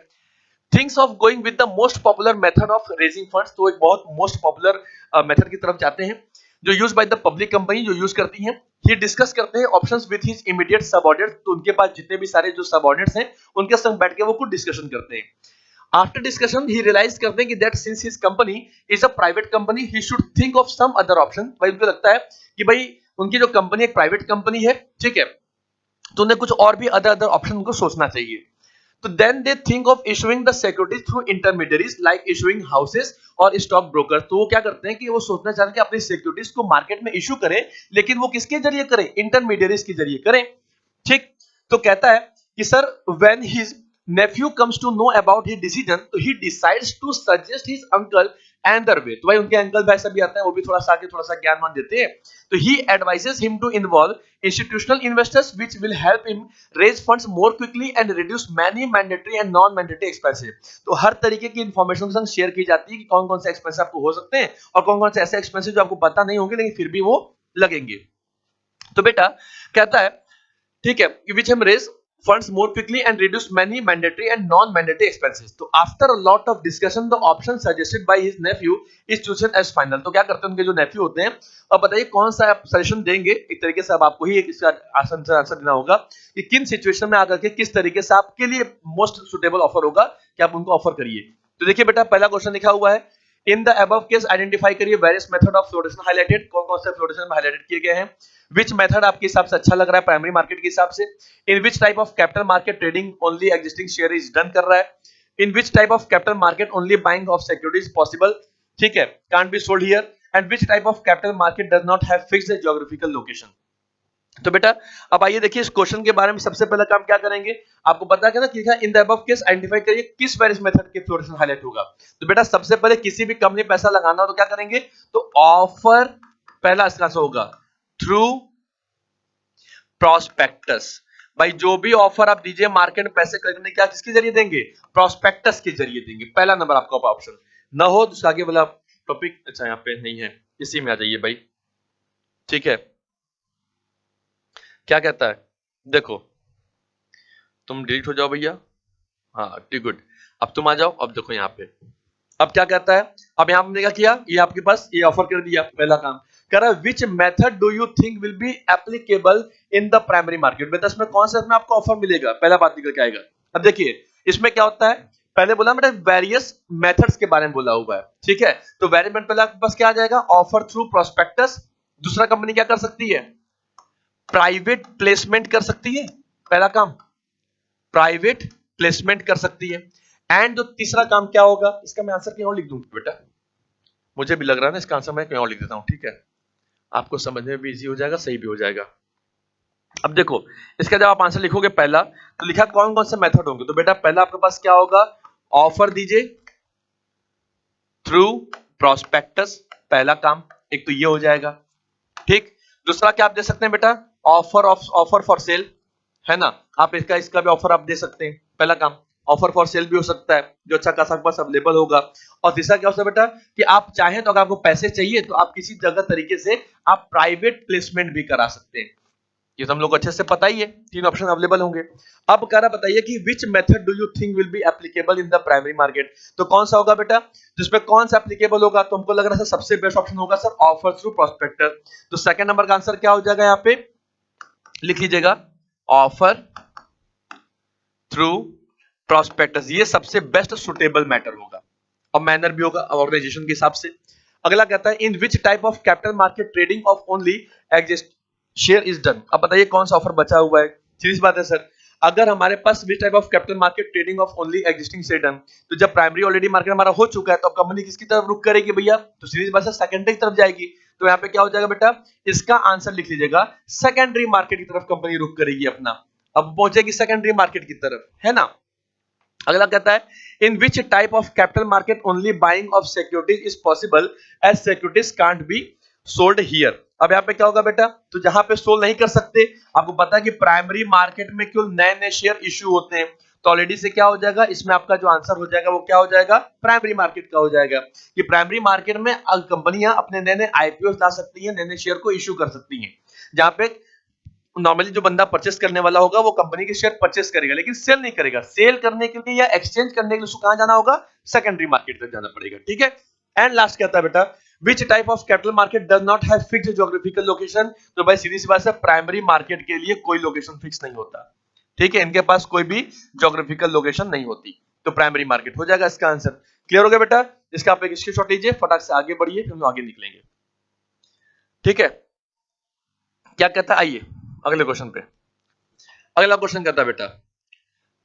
Speaker 1: Thinks of going with the most popular method of raising funds, तो एक बहुत मोस्ट पॉपुलर मेथड की तरफ जाते हैं जो use by the public company, जो यूज करती हैं। ये डिस्कस करते हैं options with his immediate subordinates, तो उनके पास जितने भी सारे जो सबऑर्डिनेट्स हैं उनके संग बैठ के वो कुछ डिस्कशन करते हैं। आफ्टर डिस्कशन ही रियलाइज करते हैं कि that since his company is a private company he should think of some other option. भाई उनको लगता है कि भाई उनकी जो कंपनी एक प्राइवेट कंपनी है, ठीक है, तो उन्हें कुछ और भी अदर ऑप्शन को सोचना चाहिए। तो then they think of issuing the securities through intermediaries like issuing houses और स्टॉक ब्रोकर। तो वो क्या करते हैं कि वो सोचना चाहते हैं कि अपनी सिक्योरिटीज को मार्केट में इशू करें, लेकिन वो किसके जरिए करें, इंटरमीडियरीज के जरिए करें, ठीक। तो कहता है कि sir when his nephew comes to know about his decision, तो he decides to suggest his uncle another way। तो भाई उनके अंकल भाई सब भी आते हैं, वो भी थोड़ा सा ज्ञान मान देते हैं। तो he advises him to involve institutional investors which will help him raise funds more quickly and reduce many mandatory and non mandatory expenses। तो हर तरीके की इंफॉर्मेशन के संग शेयर की जाती है कि कौन कौन से एक्सपेंस आपको हो सकते हैं और कौन कौन से ऐसे एक्सपेंसेस जो आपको पता नहीं होंगे लेकिन फिर भी वो लगेंगे। तो बेटा कहता है ठीक है, which हम raise funds more quickly and reduce many mandatory and non-mandatory expenses। तो after a lot of discussion the option suggested by his nephew is chosen as final। तो क्या करते हैं उनके जो नेफ्यू होते हैं, और बताइए कौन सा आप सजेशन देंगे, एक तरीके से अब आपको ही इसका आंसर देना होगा कि किन सिचुएशन में आकर के किस तरीके से आपके लिए मोस्ट सुटेबल ऑफर होगा कि आप उनको ऑफर करिए। तो देखिए बेटा पहला क्वेश्चन लिखा हुआ है, in the above case identify करिए various method of flotation highlighted, कौन कौन से फ्लोटेशन में हाइलाइटेड किए गए हैं। विच मेथड आपके हिसाब से अच्छा लग रहा है प्राइमरी मार्केट के हिसाब से। In which type of capital market trading only existing share is done कर रहा है। In which type of capital market only buying of securities possible, ठीक है, can't be sold here. And which type of capital market does not have fixed geographical location. तो बेटा अब आइए देखिए इस क्वेश्चन के बारे में सबसे पहला काम क्या करेंगे, आपको पता है ना कि इन द अबव केस आइडेंटिफाई करिए किस वेरियस मेथड के फ्लोटेशन हाईलाइट होगा। तो बेटा सबसे पहले किसी भी कंपनी पैसा लगाना हो तो क्या करेंगे, तो ऑफर पहला इसका आंसर होगा थ्रू प्रोस्पेक्टस। भाई जो भी ऑफर आप दीजिए मार्केट में पैसे खरीदने क्या किसके जरिए देंगे, प्रोस्पेक्टस के जरिए देंगे। पहला नंबर आपका ऑप्शन ना हो तो आगे वाला टॉपिक अच्छा यहाँ पे नहीं है, इसी में आ जाइए भाई, ठीक है। क्या कहता है, देखो तुम डिलीट हो जाओ भैया, हाँ ठीक गुड, अब तुम आ जाओ। अब देखो यहाँ पे अब क्या कहता है, अब यहाँ हमने क्या किया, ये आपके पास ये ऑफर कर दिया, पहला काम कह रहा है which method do you think will be applicable in the primary market. बेटा इसमें कौन सा में आपको ऑफर मिलेगा, पहला बात निकल के आएगा। अब देखिए इसमें क्या होता है, पहले बोला बेटा वेरियस मेथड्स के बारे में बोला हुआ है, ठीक है। तो वेरियस मेथड पहले आपके पास क्या आ जाएगा, ऑफर थ्रू प्रोस्पेक्टस। दूसरा कंपनी क्या कर सकती है, प्राइवेट प्लेसमेंट कर सकती है, पहला काम प्राइवेट प्लेसमेंट कर सकती है। एंड जो तीसरा काम क्या होगा, इसका मैं आंसर कहीं और लिख दूंगा बेटा, मुझे भी लग रहा है ना इसका आंसर मैं कहीं और लिख देता हूं, ठीक है, आपको समझने में भी इजी हो जाएगा, सही भी हो जाएगा। अब देखो इसका जब आप आंसर लिखोगे पहला, तो लिखा कौन कौन से मेथड होंगे, तो बेटा पहला आपके पास क्या होगा, ऑफर दीजिए थ्रू प्रोस्पेक्टस, पहला काम एक तो ये हो जाएगा, ठीक। दूसरा क्या आप दे सकते हैं बेटा, ऑफर फॉर सेल, है ना, आप इसका इसका भी ऑफर आप दे सकते हैं, पहला काम ऑफर फॉर सेल भी हो सकता है जो अच्छा खासा आपके पास अवेलेबल होगा। और तीसरा क्या हो सकता है बेटा कि आप चाहें तो अगर आपको पैसे चाहिए तो आप किसी जगह तरीके से आप प्राइवेट प्लेसमेंट भी करा सकते हैं, ये तो हम लोग को अच्छे से पता ही है, तीन ऑप्शन अवेलेबल होंगे। अब कह रहा बताइए कि which method do you think will be applicable in the primary market, तो कौन सा होगा बेटा, जिसपे कौन सा एप्लीकेबल होगा, तो हमको लग रहा है सबसे बेस्ट ऑप्शन होगा सर ऑफर थ्रू प्रोस्पेक्टर। तो सेकंड नंबर का आंसर क्या हो जाएगा, यहाँ पे लिख लीजिएगा ऑफर थ्रू प्रोस्पेक्टस, ये सबसे बेस्ट सुटेबल मैटर होगा और मैनर भी होगा ऑर्गेनाइजेशन के हिसाब से। अगला कहता है in which type of capital market trading of only exist share is done, अब बताइए कौन सा ऑफर बचा हुआ है, सीरीज बात है सर, अगर हमारे पास which type of capital market trading of only existing share done, तो जब प्राइमरी ऑलरेडी मार्केट हमारा हो चुका है तो अब कंपनी किसकी तरफ रुक करेगी भैया, तो सीरीज बात है सेकेंडरी की तरफ जाएगी, तो यहाँ पे क्या हो जाएगा बेटा, इसका आंसर लिख लीजिएगा सेकेंडरी मार्केट की तरफ कंपनी रुक करेगी अपना, अब पहुंचेगी सेकेंडरी मार्केट की तरफ, है ना। अगला कहता है in which type of capital market only buying of securities is possible as securities can't be sold here, अब यहाँ पे क्या होगा बेटा, तो जहां पे सोल्ड नहीं कर सकते, आपको पता है कि प्राइमरी मार्केट में क्यों नए नए शेयर इश्यू होते हैं, तो ऑलरेडी से क्या हो जाएगा, इसमें आपका जो आंसर हो जाएगा वो क्या हो जाएगा, प्राइमरी मार्केट का हो जाएगा, कि प्राइमरी मार्केट में कंपनियां अपने नए नए आईपीओ ला सकती हैं, नए नए शेयर को इश्यू कर सकती हैं, जहां पे नॉर्मली जो बंदा परचेस करने वाला होगा वो कंपनी के शेयर परचेस करेगा लेकिन सेल नहीं करेगा, सेल करने के लिए या एक्सचेंज करने के लिए उसको कहां जाना होगा, सेकेंडरी मार्केट तक जाना पड़ेगा, ठीक है। एंड लास्ट कहता है बेटा विच type of capital market does not have fixed geographical location, तो भाई सीधी सी बात है प्राइमरी मार्केट के लिए कोई लोकेशन फिक्स नहीं होता, ठीक है, इनके पास कोई भी ज्योग्राफिकल लोकेशन नहीं होती, तो प्राइमरी मार्केट हो जाएगा इसका आंसर। क्लियर हो गया बेटा, इसका आप एक स्क्रीनशॉट लीजिए, फटाक से आगे बढ़िए फिर हम आगे निकलेंगे, ठीक है। क्या कहता है, आइए अगले क्वेश्चन पे। अगला क्वेश्चन कहता है बेटा,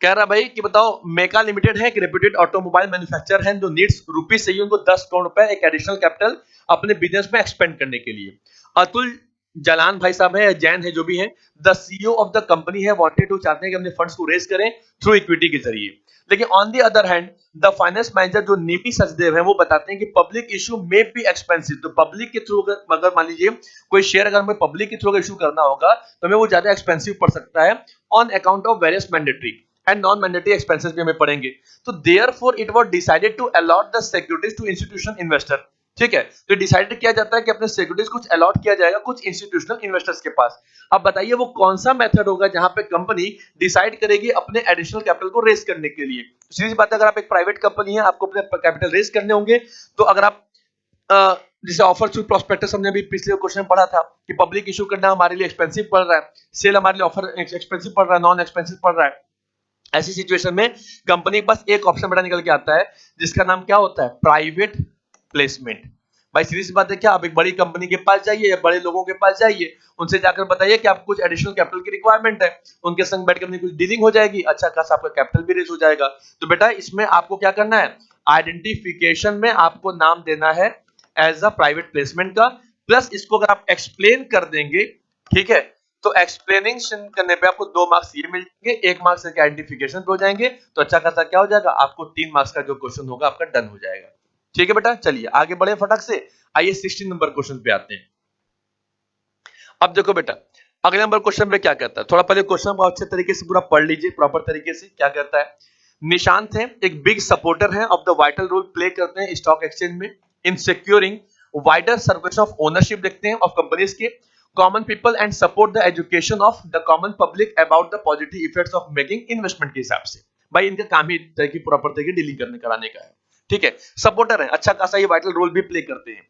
Speaker 1: कह रहा भाई कि बताओ मेका लिमिटेड है एक रेप्यूटेड ऑटोमोबाइल मैन्युफैक्चरर है जो नीड्स रुपीज चाहिए उनको 10 करोड़ रुपए एक एडिशनल कैपिटल अपने बिजनेस में एक्सपेंड करने के लिए। अतुल जालान भाई साहब है या जैन है जो भी है, the CEO of the company है वांटेड टू, चाहते हैं कि अपने फंड्स को रेज करें थ्रू इक्विटी के जरिए, लेकिन on the other hand the finance manager जो नीति सचदेव है वो बताते हैं कि पब्लिक इशू में बी एक्सपेंसिव, तो पब्लिक के थ्रू अगर मान लीजिए कोई शेयर अगर हमें पब्लिक के थ्रू इशू करना होगा तो हमें वो ज्यादा एक्सपेंसिव पड़ सकता है on account of various mandatory and non mandatory expenses भी हमें पड़ेंगे, तो therefore it was decided to allot the securities to institutional investor, ठीक है, तो डिसाइडेड किया जाता है कि अपने सिक्योरिटीज कुछ अलॉट किया जाएगा कुछ इंस्टीट्यूशनल इन्वेस्टर्स के पास। अब बताइए वो कौन सा मेथड होगा जहां पे कंपनी डिसाइड करेगी अपने एडिशनल कैपिटल को रेज करने के लिए, सीधी सी बात है अगर आप एक प्राइवेट कंपनी है आपको अपने कैपिटल रेज करने होंगे, तो अगर आप जैसे ऑफर थ्रू प्रोस्पेक्टस हमने भी पिछले क्वेश्चन में पढ़ा था कि पब्लिक इशू करना हमारे लिए एक्सपेंसिव पड़ रहा है, सेल हमारे लिए ऑफर एक्सपेंसिव पड़ रहा है, नॉन एक्सपेंसिव पड़ रहा है, ऐसी सिचुएशन में कंपनी के पास एक ऑप्शन बड़ा निकल के आता है जिसका नाम क्या होता है, प्राइवेट प्लेसमेंट। भाई सीधी सी बात है क्या, आप एक बड़ी कंपनी के पास जाइए या बड़े लोगों के पास जाइए, उनसे जाकर बताइए कि आपको कुछ एडिशनल कैपिटल की रिक्वायरमेंट है, उनके संग बैठकर अपनी कुछ डीलिंग हो जाएगी, अच्छा खासा आपका कैपिटल भी रेज हो जाएगा। तो बेटा इसमें आपको क्या करना है, आइडेंटिफिकेशन में आपको नाम देना है एज अ प्राइवेट प्लेसमेंट का, प्लस इसको अगर आप एक्सप्लेन कर देंगे, ठीक है, तो एक्सप्लेनेशन करने पे आपको 2 मार्क्स ये मिल जाएंगे, 1 मार्क्स के आइडेंटिफिकेशन पे हो जाएंगे, तो अच्छा खासा क्या हो जाएगा, आपको 3 मार्क्स का जो क्वेश्चन होगा आपका डन हो जाएगा, ठीक है बेटा। चलिए आगे बढ़े फटाक से, आइए 16 नंबर क्वेश्चन पे आते हैं। अब देखो बेटा अगले नंबर क्वेश्चन पे क्या कहता है, थोड़ा पहले क्वेश्चन को अच्छे तरीके से पूरा पढ़ लीजिए प्रॉपर तरीके से, क्या कहता है, निशांत है एक बिग सपोर्टर है of the vital role play करते हैं स्टॉक एक्सचेंज में in securing wider circulation of ownership देखते हैं ऑफ कंपनीज के common people and support the education of the common public about the positive effects of making investment के हिसाब से। भाई इनका काम ही तरह की प्रॉपर तरीके डीलिंग करने कराने का है, ठीक है, सपोर्टर है, अच्छा खासा ये वाइटल रोल भी प्ले करते हैं।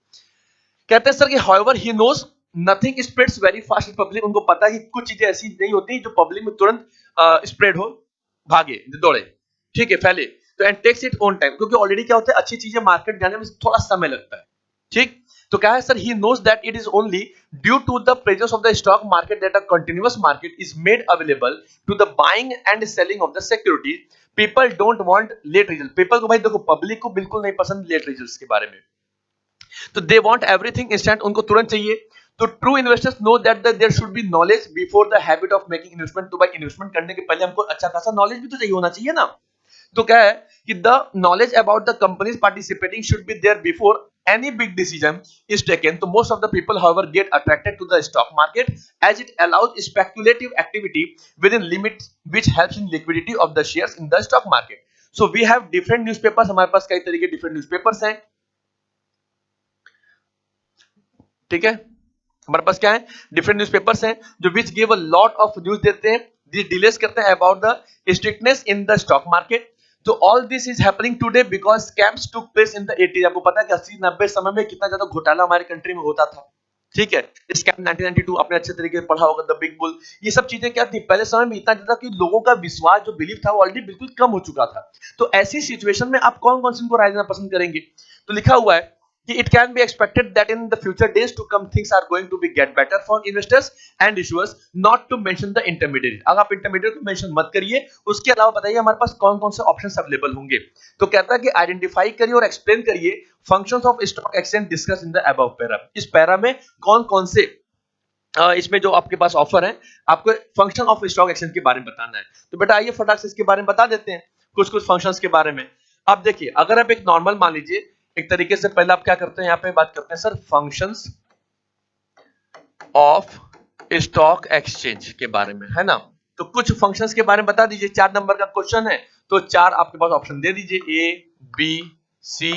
Speaker 1: कहते हैं सर कि however he knows nothing spreads very fast in public, उनको पता है कि कुछ चीजें ऐसी नहीं होती जो पब्लिक में तुरंत स्प्रेड हो, भागे, दौड़े, ठीक है, फैले, तो and takes it own time, क्योंकि ऑलरेडी क्या होता है अच्छी चीजें मार्केट जाने में थोड़ा समय लगता है, ठीक। तो क्या है sir, he knows that it is only due to the presence of the stock market that a continuous market is made available to the buying and selling of the securities, people don't want late result, people को भाई देखो public को बिल्कुल नहीं पसंद late results के बारे में, तो दे वांट एवरीथिंग इंस्टेंट, उनको तुरंत चाहिए। तो true investors know that there should be knowledge before the habit of making investment. तो भाई इन्वेस्टमेंट करने के पहले हमको अच्छा खासा नॉलेज भी तो चाहिए होना चाहिए ना। तो क्या है कि the knowledge about the companies participating should be there before any big decision is taken. So most of the people however get attracted to the stock market as it allows speculative activity within limits which helps in liquidity of the shares in the stock market. So we have different newspapers, हमारे पास कई तरीके different newspapers हैं, ठीक है। हमारे पास क्या है, different newspapers हैं जो which give a lot of news देते हैं, डिलेस करते हैं about the strictness in the stock market. तो all this is happening today because scams took place in the 80s। आपको पता है कि 80-90 समय में कितना ज्यादा घोटाला हमारे कंट्री में होता था, ठीक है। स्कैम 1992 आपने अच्छे तरीके से पढ़ा होगा, द बिग बुल, ये सब चीजें क्या थी पहले समय में, इतना ज्यादा कि लोगों का विश्वास जो बिलीव था वो ऑलरेडी बिल्कुल कम हो चुका था। तो ऐसी सिचुएशन में आप कौन कौन से इनको राय देना पसंद करेंगे। तो लिखा हुआ है कि it can be expected that in the future days to come things are going to be get better for investors and issuers, not to mention the intermediate। अगर आप इंटरमीडिएट को मेंशन मत करिए, उसके अलावा बताइए हमारे पास कौन कौन से ऑप्शंस अवेलेबल होंगे। तो कहता है कि आइडेंटिफाई करिए और एक्सप्लेन करिए functions of stock exchange discuss in the above para. इस पैरा में कौन कौन से इसमें जो आपके पास ऑफर है, आपको फंक्शन ऑफ स्टॉक एक्सचेंज के बारे में बताना है। तो बेटा आइए फटाक से इसके बारे में बता देते हैं कुछ कुछ फंक्शंस के बारे में। आप देखिए, अगर आप एक नॉर्मल मान लीजिए, एक तरीके से पहले आप क्या करते हैं, यहाँ पे बात करते हैं sir functions of stock exchange के बारे में, है ना। तो कुछ फंक्शंस के बारे में बता दीजिए। 4 नंबर का क्वेश्चन है तो 4 आपके पास ऑप्शन दे दीजिए, ए बी सी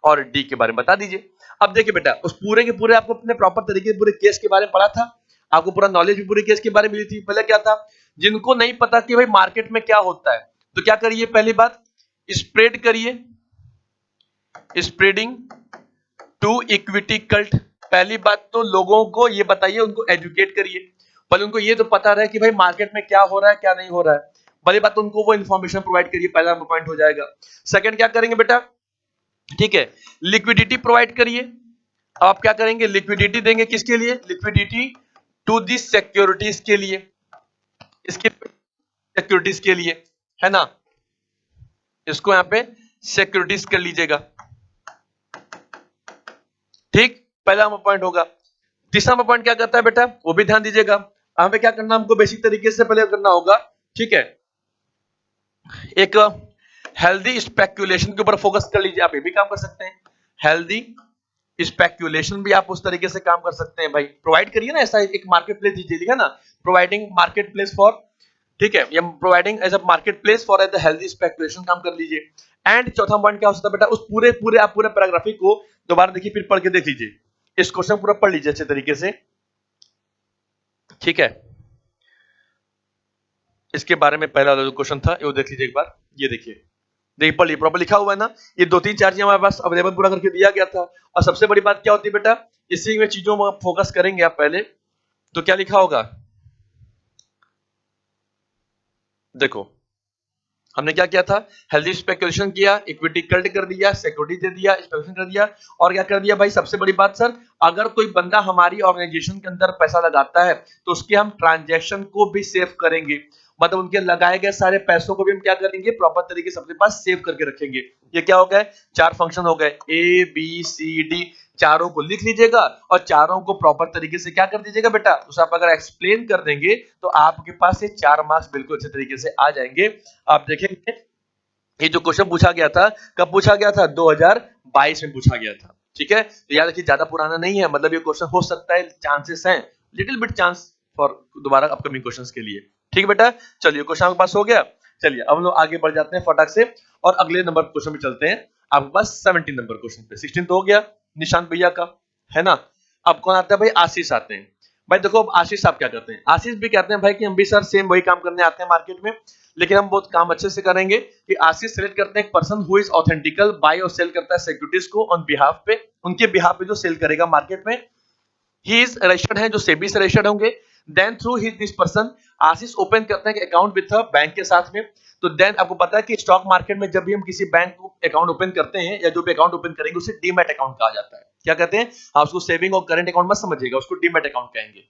Speaker 1: और डी के बारे में बता दीजिए। अब देखिए बेटा, उस पूरे के पूरे आपको अपने प्रॉपर तरीके से पूरे केस के बारे में पढ़ा था, आपको पूरा नॉलेज भी पूरे केस के बारे में मिली थी। पहले क्या था, जिनको नहीं पता कि भाई मार्केट में क्या होता है, तो क्या करिए, पहली बात स्प्रेड करिए, स्प्रेडिंग टू इक्विटी कल्ट। पहली बात तो लोगों को ये बताइए, उनको एजुकेट करिए, पहले उनको ये तो पता रहे कि भाई मार्केट में क्या हो रहा है क्या नहीं हो रहा है। पहली बात तो उनको वो इंफॉर्मेशन प्रोवाइड करिए, पहला पॉइंट हो जाएगा। सेकंड क्या करेंगे बेटा, ठीक है, लिक्विडिटी प्रोवाइड करिए। आप क्या करेंगे, लिक्विडिटी देंगे, किसके लिए, लिक्विडिटी टू दी सिक्योरिटीज के लिए, इसके सिक्योरिटीज के लिए, है ना। इसको यहां पे सिक्योरिटीज कर लीजिएगा, ठीक, पहला पॉइंट होगा। तीसरा पॉइंट क्या करता है बेटा, वो भी ध्यान दीजिएगा। यहां पे क्या करना हमको बेसिक तरीके से पहले करना होगा, ठीक है, एक हेल्दी स्पेक्यूलेशन के ऊपर फोकस कर लीजिए। आप ये भी काम कर सकते हैं, हेल्दी स्पेक्यूलेशन भी आप उस तरीके से काम कर सकते हैं। भाई प्रोवाइड करिए ना, ऐसा एक मार्केट प्लेस दीजिए, लिखा ना, प्रोवाइडिंग मार्केट प्लेस फॉर, ठीक है, या providing as a market place for as the healthy speculation काम कर लीजिए। एंड चौथा पॉइंट क्या हो सकता है बेटा, उस पूरे आप पूरे पैराग्राफी को दोबारा देखिए, फिर पढ़ के देख लीजिए, इस क्वेश्चन पूरा पढ़ लीजिए अच्छे तरीके से, ठीक है। इसके बारे में पहला जो क्वेश्चन था वो देख लीजिए एक बार, ये देखिए पढ़ लीजिए, प्रॉपर लिखा हुआ है ना। ये 2-3-4 चीजें हमारे पास अवेलेबल पूरा करके दिया गया था। और सबसे बड़ी बात क्या होती है बेटा, इसी में चीजों में फोकस करेंगे आप पहले, तो क्या लिखा होगा, देखो हमने क्या किया था, हेल्दी स्पेकुलेशन किया, इक्विटी कल्ट कर दिया, सिक्योरिटी दे दिया, स्पेकुलेशन कर दिया, और क्या कर दिया भाई, सबसे बड़ी बात सर, अगर कोई बंदा हमारी ऑर्गेनाइजेशन के अंदर पैसा लगाता है तो उसके हम ट्रांजैक्शन को भी सेव करेंगे, मतलब उनके लगाए गए सारे पैसों को भी हम क्या करेंगे, प्रॉपर तरीके से अपने पास सेव करके रखेंगे। ये क्या हो गए, 4 फंक्शन हो गए, ए बी सी डी, चारों को लिख लीजिएगा और चारों को प्रॉपर तरीके से क्या कर दीजिएगा बेटा, उसे आप अगर एक्सप्लेन कर देंगे तो आपके पास ये 4 मार्क्स बिल्कुल अच्छे तरीके से आ जाएंगे। आप देखेंगे ये जो क्वेश्चन पूछा गया था, कब पूछा गया था, 2022 में पूछा गया था, ठीक है। तो याद रखिए ज्यादा पुराना नहीं है, मतलब ये क्वेश्चन हो सकता है, चांसेस हैं, लिटिल बिट चांस फॉर दोबारा अपकमिंग क्वेश्चंस के लिए, ठीक है बेटा। चलिए क्वेश्चन आपके पास हो गया, चलिए अब हम लोग आगे बढ़ जाते हैं फटाक से और अगले नंबर क्वेश्चन पे चलते हैं। आपके पास 17 नंबर क्वेश्चन पे, 16 तो हो गया निशांत भैया का, है ना। अब कौन आता है भाई, आशीष आते हैं। भाई देखो अब आशीष साहब क्या करते हैं, आशीष भी कहते हैं भाई कि हम भी सर सेम वही काम करने आते हैं मार्केट में, लेकिन हम बहुत काम अच्छे से करेंगे कि आशीष सेलेक्ट करते हैं एक पर्सन हु इज ऑथेंटिकल, बाय और सेल करता है सिक्योरिटीज को ऑन बिहाफ पे, उनके बिहाफ पे जो सेल करेगा मार्केट में, ही इज रजिस्टर्ड है, जो सेबी से रजिस्टर्ड होंगे। Then through he this person Ashish open करते हैं अकाउंट विथ बैंक के साथ में। तो देन आपको पता है कि स्टॉक मार्केट में जब भी हम किसी बैंक को अकाउंट ओपन करते हैं या जो भी अकाउंट ओपन करेंगे उसे डीमैट अकाउंट कहा जाता है। क्या कहते हैं, आप उसको सेविंग और करंट अकाउंट मत समझिएगा, उसको डीमैट अकाउंट कहेंगे।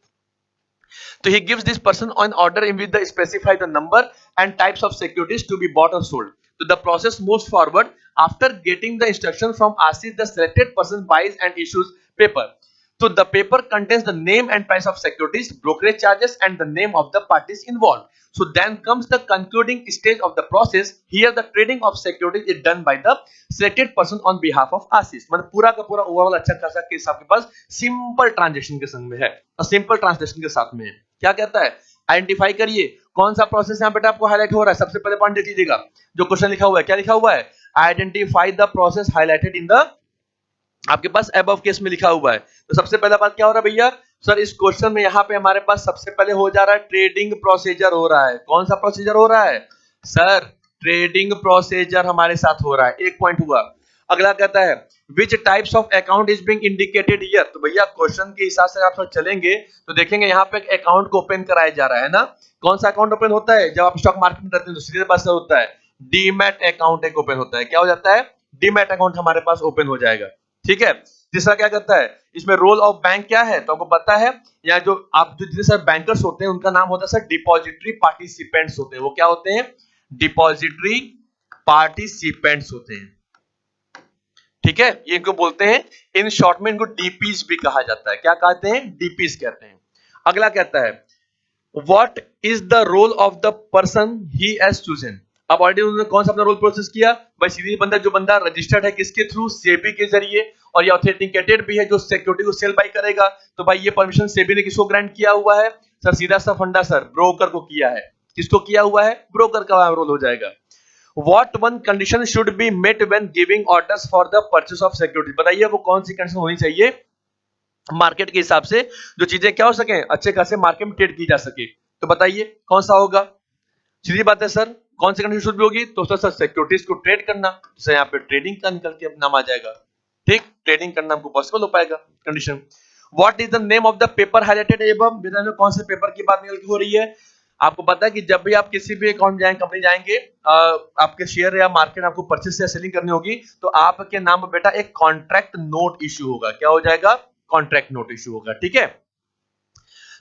Speaker 1: तो he gives this person an order in which they specify the number and types of securities to be bought or sold। तो the process moves forward after getting the instruction from Asif the selected person buys and issues paper. So the paper contains the name and price of securities, brokerage charges, and the name of the parties involved. So then comes the concluding stage of the process. Here the trading of securities is done by the selected person on behalf of ASIS. मतलब पूरा का पूरा overall अच्छा खासा case आपके पास simple transaction के संग में है और सिंपल ट्रांजेक्शन के साथ में है. क्या कहता है? आइडेंटिफाई करिए कौन सा प्रोसेस यहाँ बेटा आपको हाईलाइट हो रहा है. सबसे पहले पॉइंट देख लीजिएगा जो क्वेश्चन लिखा हुआ है. क्या लिखा हुआ है? Identify the process highlighted in the आपके पास अबव केस में लिखा हुआ है. तो सबसे पहला बात क्या हो रहा है भैया? सर इस क्वेश्चन में यहाँ पे हमारे पास सबसे पहले हो जा रहा है ट्रेडिंग प्रोसीजर हो रहा है. कौन सा प्रोसीजर हो रहा है? सर ट्रेडिंग प्रोसीजर हमारे साथ हो रहा है. एक पॉइंट हुआ. अगला कहता है which types of account is being indicated here. तो भैया क्वेश्चन के हिसाब से आप चलेंगे तो देखेंगे यहाँ पे एक अकाउंट को ओपन कराया जा रहा है ना. कौन सा अकाउंट ओपन होता है? जब आप स्टॉक मार्केट में रहते हैं तो सीधे पास से होता है डीमैट अकाउंट एक ओपन होता है. क्या हो जाता है? डीमैट अकाउंट हमारे पास ओपन हो जाएगा. ठीक है. तीसरा क्या करता है? इसमें रोल ऑफ बैंक क्या है तो आपको पता है. या जो आप जो जितने सारे बैंकर्स होते हैं उनका नाम होता है सर डिपॉजिटरी पार्टिसिपेंट्स होते हैं. वो क्या होते हैं? डिपॉजिटरी पार्टिसिपेंट्स होते हैं. ठीक है. ये इनको बोलते हैं इन शॉर्ट में इनको डीपीज भी कहा जाता है. क्या कहते हैं? डीपीज कहते हैं. अगला कहता है what is the role of the person he has chosen. अब ऑलरेडी उन्होंने कौन सा अपना रोल प्रोसेस किया भाई? सीधी बंदा जो बंदा रजिस्टर्ड है किसके थ्रू? सेबी के जरिए. और ये ऑथेंटिकेटेड भी है जो सिक्योरिटी को सेल बाय करेगा. तो भाई ये परमिशन सेबी ने किसको ग्रांट किया हुआ है? सर सीधा सा फंडा सर ब्रोकर को किया है. किसको किया हुआ है? ब्रोकर का रोल हो जाएगा. What one condition should be met when giving orders for the purchase of security. बताइए वो कौन सी कंडीशन होनी चाहिए मार्केट के हिसाब से जो चीजें क्या हो सके अच्छे खासे मार्केट में ट्रेड की जा सके. तो बताइए कौन सा होगा? सीधी बात है सर कौन सी कंडीशन शुड भी होगी? तो सर सिक्योरिटीज को ट्रेड करना. तो यहाँ पे ट्रेडिंग का निकल के नाम आ जाएगा. ठीक. ट्रेडिंग करना हमको पॉसिबल हो पाएगा condition. What is the name of the paper highlighted above. में कौन से पेपर की बात निकल के हो रही है? आपको पता है कि जब भी आप किसी भी अकाउंट जाएंगे कंपनी जाएंगे आपके शेयर या मार्केट आपको परचेस या सेलिंग करनी होगी तो आपके नाम पर बेटा एक कॉन्ट्रैक्ट नोट इश्यू होगा. क्या हो जाएगा? कॉन्ट्रैक्ट नोट इश्यू होगा. ठीक है.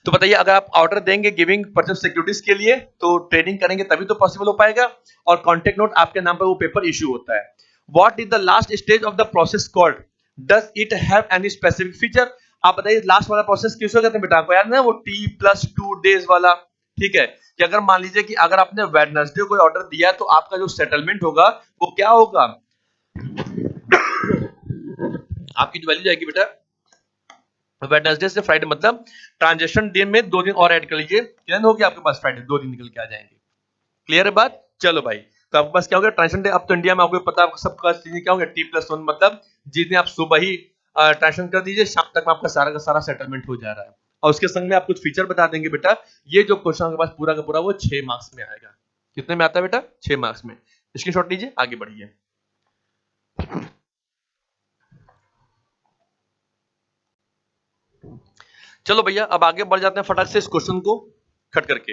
Speaker 1: तो बताइए अगर आप ऑर्डर देंगे गिविंग परचेस सिक्योरिटीज के लिए तो ट्रेडिंग करेंगे तभी तो पॉसिबल हो पाएगा. और कॉन्ट्रैक्ट नोट आपके नाम पर वो पेपर इश्यू होता है. What is the last stage of the process called. Does it have any specific feature. आप बताइए लास्ट वाला प्रोसेस किसको कहते हैं बेटा? आपको याद है वो T+2 डेज वाला. ठीक है. कि अगर मान लीजिए कि अगर आपने वेडनेसडे को ऑर्डर दिया तो आपका जो सेटलमेंट होगा वो क्या होगा? आपकी जो वैल्यू जाएगी बेटा वेडनेसडे से फ्राइडे मतलब ट्रांजेक्शन दिन में 2 दिन और ऐड कर लीजिए. कितने हो गया आपके पास? फ्राइडे 2 दिन निकल के आ जाएंगे. क्लियर है बात? चलो भाई तो आपके पास क्या हो गया ट्रांजेक्शन डे. अब तो इंडिया में आपको पता है सबका चीजें क्या हो गया T+1 मतलब जिस दिन आप सुबह ही ट्रांजेक्शन कर दीजिए शाम तक में आपका सारा का सारा सेटलमेंट हो जा रहा है. और उसके संग में आप कुछ फीचर बता देंगे बेटा. ये जो क्वेश्चन आपके पास पूरा का पूरा वो 6 मार्क्स में आएगा. कितने में आता है बेटा? 6 मार्क्स में. स्क्रीनशॉट लीजिए आगे बढ़िए. चलो भैया अब आगे बढ़ जाते हैं फटाक से इस क्वेश्चन को खट करके.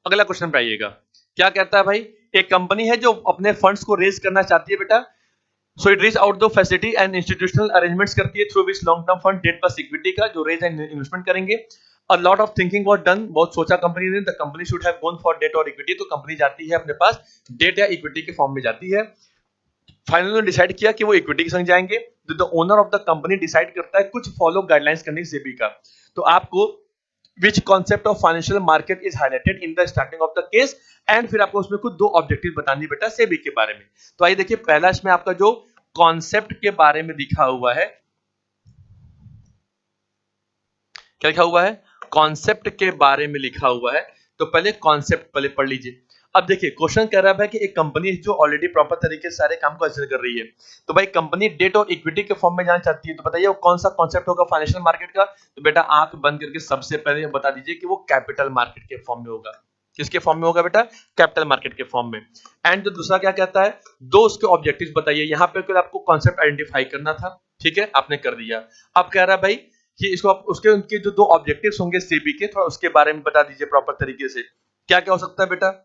Speaker 1: अगला क्वेश्चन पे आइएगा. क्या कहता है भाई? एक कंपनी है जो अपने फंड्स को रेज करना चाहती है बेटा. So it reach out the facility and institutional arrangements करती है through which long term fund debt plus equity का जो रेज एंड इन्वेस्टमेंट करेंगे. A lot of thinking was done. बहुत सोचा कंपनी ने. The company should have gone for debt और equity. तो कंपनी जाती है अपने पास डेट या इक्विटी के फॉर्म में जाती है. फाइनली डिसाइड किया कि वो इक्विटी के संग जाएंगे. The owner of the company decide करता है कुछ फॉलो गाइडलाइंस करने की सेबी का. तो आपको which concept of financial market is highlighted in the starting of the case and फिर आपको उसमें कुछ 2 ऑब्जेक्टिव बतानी बेटा सेबी के बारे में. तो आइए देखिए पहला इसमें आपका जो कॉन्सेप्ट के बारे में लिखा हुआ है. क्या लिखा हुआ है? कॉन्सेप्ट के बारे में लिखा हुआ है. तो पहले कॉन्सेप्ट पहले पढ़ लीजिए. अब देखिए क्वेश्चन कह रहा है कि एक कंपनी जो ऑलरेडी प्रॉपर तरीके से सारे काम को अच्छे से कर रही है तो भाई कंपनी डेट और इक्विटी के फॉर्म में जाना चाहती है. तो बताइए वो कौन सा कॉन्सेप्ट होगा फाइनेंशियल मार्केट का? तो बेटा आंख बंद करके सबसे पहले बता दीजिए कि वो कैपिटल मार्केट के फॉर्म में होगा. किसके फॉर्म में होगा बेटा? कैपिटल मार्केट के फॉर्म में. एंड जो दूसरा क्या कहता है 2 उसके ऑब्जेक्टिव्स बताइए. यहाँ पे आपको कॉन्सेप्ट आइडेंटिफाई करना था. ठीक है आपने कर दिया. अब कह रहा है भाई कि इसको उसके उनके जो 2 ऑब्जेक्टिव्स होंगे सेबी के थोड़ा उसके बारे में बता दीजिए प्रॉपर तरीके से. क्या क्या हो सकता है बेटा?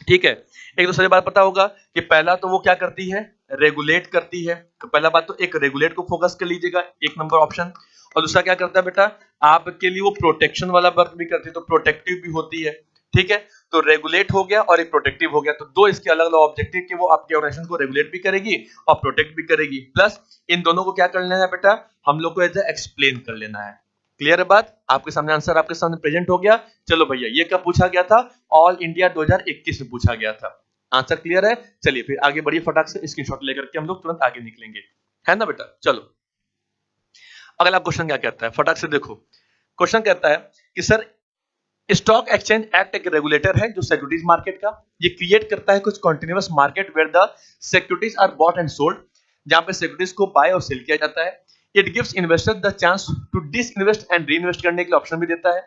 Speaker 1: ठीक है. एक तो सारी बात पता होगा कि पहला तो वो क्या करती है? रेगुलेट करती है. तो पहला बात तो एक रेगुलेट को फोकस कर लीजिएगा 1 नंबर ऑप्शन. और दूसरा क्या करता है बेटा? आपके लिए वो प्रोटेक्शन वाला वर्क भी करती है. तो प्रोटेक्टिव भी होती है. ठीक है. तो रेगुलेट हो गया और एक प्रोटेक्टिव हो गया। तो दो इसके अलग अलग ऑब्जेक्टिव कि वो आपके ऑर्गेनाइजेशन को रेगुलेट भी करेगी और प्रोटेक्ट भी करेगी। प्लस इन दोनों को क्या कर लेना है बेटा, हम लोग को एज एक्सप्लेन कर लेना है। क्लियर है बात? आपके सामने आंसर आपके सामने प्रेजेंट हो गया। चलो भैया, ये कब पूछा गया था? ऑल इंडिया 2021 में पूछा गया था। आंसर क्लियर है? चलिए फिर आगे बढ़िए, फटाक से स्क्रीनशॉट लेकर के हम लोग तुरंत आगे निकलेंगे, है ना बेटा। चलो अगला क्वेश्चन क्या कहता है, फटाक से देखो। क्वेश्चन कहता है कि सर स्टॉक एक्सचेंज एक्ट एक रेगुलेटर है जो सिक्योरिटीज मार्केट का, ये क्रिएट करता है कुछ continuous market where the securities are bought and sold, जहां पे सिक्योरिटीज को बाय और सेल किया जाता है। It gives investor the chance to disinvest and reinvest करने के लिए ऑप्शन भी देता है।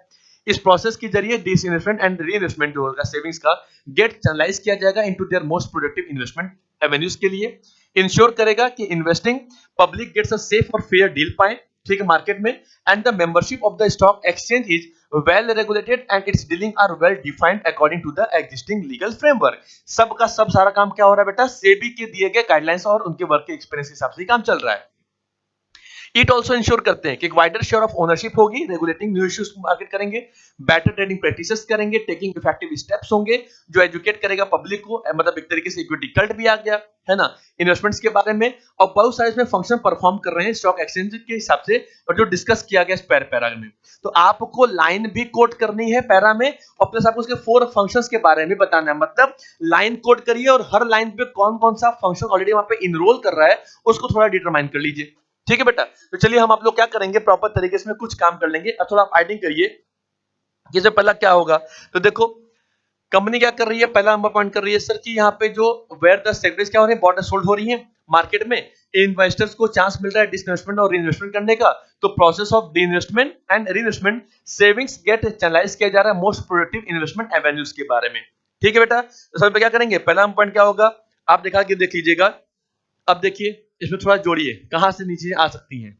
Speaker 1: इस प्रोसेस के जरिए disinvestment and reinvestment जो होगा सेविंग्स का गेट चैनलाइज किया जाएगा into their most productive investment avenues के लिए। इंश्योर करेगा कि investing public gets a safe और फेयर डील पाए, ठीक है, मार्केट में। And the membership of the stock exchange is well regulated and its dealing are well defined according to the existing legal framework। सबका सब सारा काम क्या हो रहा है बेटा, सेबी के दिए गए गाइडलाइंस और उनके वर्क के एक्सपीरियंस के हिसाब से काम चल रहा है। इट ऑल्सो इंश्योर करते हैं कि एक वाइडर शेयर ऑफ ओनरशिप होगी, रेगुलेटिंग न्यू इश्यूज मार्केट करेंगे, बेटर ट्रेडिंग प्रैक्टिसेस करेंगे, टेकिंग इफेक्टिव स्टेप्स होंगे जो एजुकेट करेगा पब्लिक को, मतलब एक तरीके से इक्विटी कल्ट भी आ गया है ना, इन्वेस्टमेंट्स के बारे में। और बहुत सारे इसमें फंक्शन परफॉर्म कर रहे हैं स्टॉक एक्सचेंज के हिसाब से, और जो डिस्कस किया गया इस पैरा में। तो आपको लाइन भी कोट करनी है पैरा में, और प्लस आपको उसके 4 फंक्शंस के बारे में बताना है। मतलब लाइन कोट करिए और हर लाइन पे कौन कौन सा फंक्शन ऑलरेडी वहां पे इनरोल कर रहा है उसको थोड़ा डिटरमाइन कर लीजिए, ठीक है बेटा। तो चलिए हम आप लोग क्या करेंगे, प्रॉपर तरीके से कुछ काम कर लेंगे। अब थोड़ा आप आइडिंग करिए कि इससे पहला क्या होगा। तो देखो कंपनी क्या कर रही है, पहला नंबर पॉइंट कर रही है सर कि यहाँ पे जो वेयर द सेक्टर्स क्या हो रहे हैं, बॉट एंड सोल्ड हो रही है मार्केट में। इन्वेस्टर्स को चांस मिल रहा है डिसइन्वेस्टमेंट और रीइन्वेस्टमेंट करने का। तो process of reinvestment and reinvestment savings get channelize किया जा रहा है मोस्ट प्रोडक्टिव इन्वेस्टमेंट एवेन्यूज के बारे में, ठीक है बेटा। तो सब पे क्या करेंगे, पहला पॉइंट क्या होगा आप दिखा के देख लीजिएगा। अब देखिए इसमें थोड़ा जोड़िए, कहां से नीचे आ सकती हैं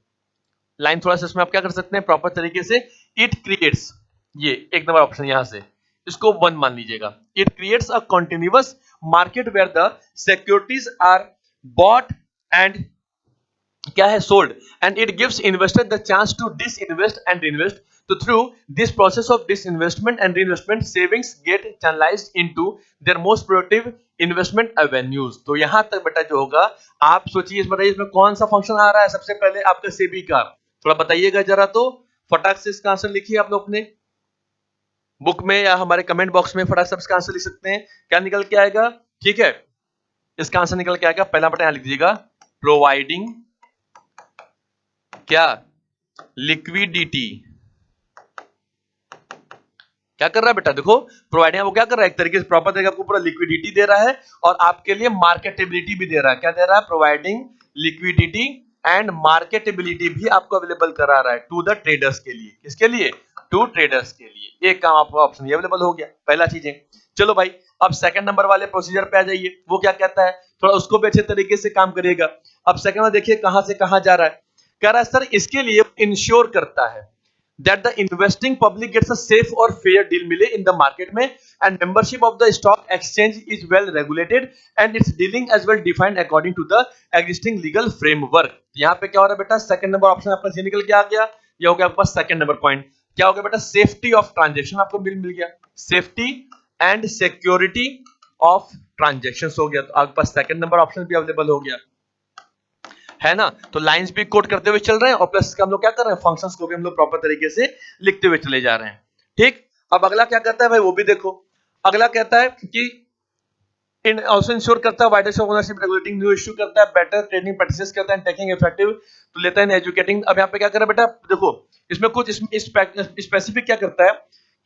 Speaker 1: लाइन, थोड़ा सा इसमें आप क्या कर सकते हैं प्रॉपर तरीके से। इट क्रिएट्स, ये एक नंबर ऑप्शन यहां से इसको 1 मान लीजिएगा। It creates a continuous market where the securities are bought and क्या है, sold, and it gives investor the chance to disinvest and reinvest. तो through this process of disinvestment and reinvestment savings get channelized into their most productive investment avenues. तो यहां तक बेटा जो होगा आप सोचिए, बताइए इसमें कौन सा फंक्शन आ रहा है। सबसे पहले आपका सेबी का थोड़ा बताइएगा जरा, तो फटाक से इसका आंसर लिखिए आप लोग अपने बुक में या हमारे कमेंट बॉक्स में, फटाक से इसका आंसर लिख सकते हैं। क्या निकल के आएगा, ठीक है, इसका आंसर निकल के आएगा पहला बटन यहां लिख दीजिएगा, प्रोवाइडिंग क्या, लिक्विडिटी। क्या कर रहा है बेटा, देखो प्रोवाइडिंग वो क्या कर रहा है, एक तरीके से प्रॉपर तरीके आपको पूरा लिक्विडिटी दे रहा है और आपके लिए मार्केटेबिलिटी भी दे रहा है। क्या दे रहा है, प्रोवाइडिंग लिक्विडिटी एंड मार्केटेबिलिटी भी आपको अवेलेबल करा रहा है टू द ट्रेडर्स के लिए। किसके लिए, टू ट्रेडर्स के लिए। एक काम आपको ऑप्शन ये अवेलेबल हो गया, पहला चीज है। चलो भाई अब सेकंड नंबर वाले प्रोसीजर पे आ जाइए, वो क्या कहता है, थोड़ा उसको भी अच्छे तरीके से काम करिएगा। अब सेकंड में देखिए कहां से कहां जा रहा है, कह रहा है सर इसके लिए इंश्योर करता है that the investing public gets a safe or fair deal मिले in the market में, and membership of the stock exchange is well regulated and its dealing as well defined according to the existing legal framework। यहाँ पे क्या हो रहा है बेटा, second number option आपका से निकल के आ गया, ये हो गया आपके पास सेकंड नंबर पॉइंट। क्या हो गया बेटा, सेफ्टी ऑफ ट्रांजेक्शन आपको मिल गया, safety and security of transaction हो गया। तो आपके पास सेकंड नंबर ऑप्शन भी अवेलेबल हो गया, है ना। तो लाइंस भी कोड करते हुए चल रहे हैं और प्लस हम लोग क्या कर रहे हैं, फंक्शंस को भी हम लोग प्रॉपर तरीके से लिखते हुए चले जा रहे हैं, ठीक। अब अगला क्या कहता है भाई, वो भी देखो। अगला कहता है कि इन ऑल्सो इंश्योर करता है wider share ownership, regulating new issue करता है, बेटर ट्रेडिंग प्रैक्टिसेस करता है, टेकिंग इफेक्टिव तो लेता है एजुकेटिंग। अब यहाँ पे क्या कर रहा है बेटा, देखो इसमें कुछ स्पेसिफिक क्या करता है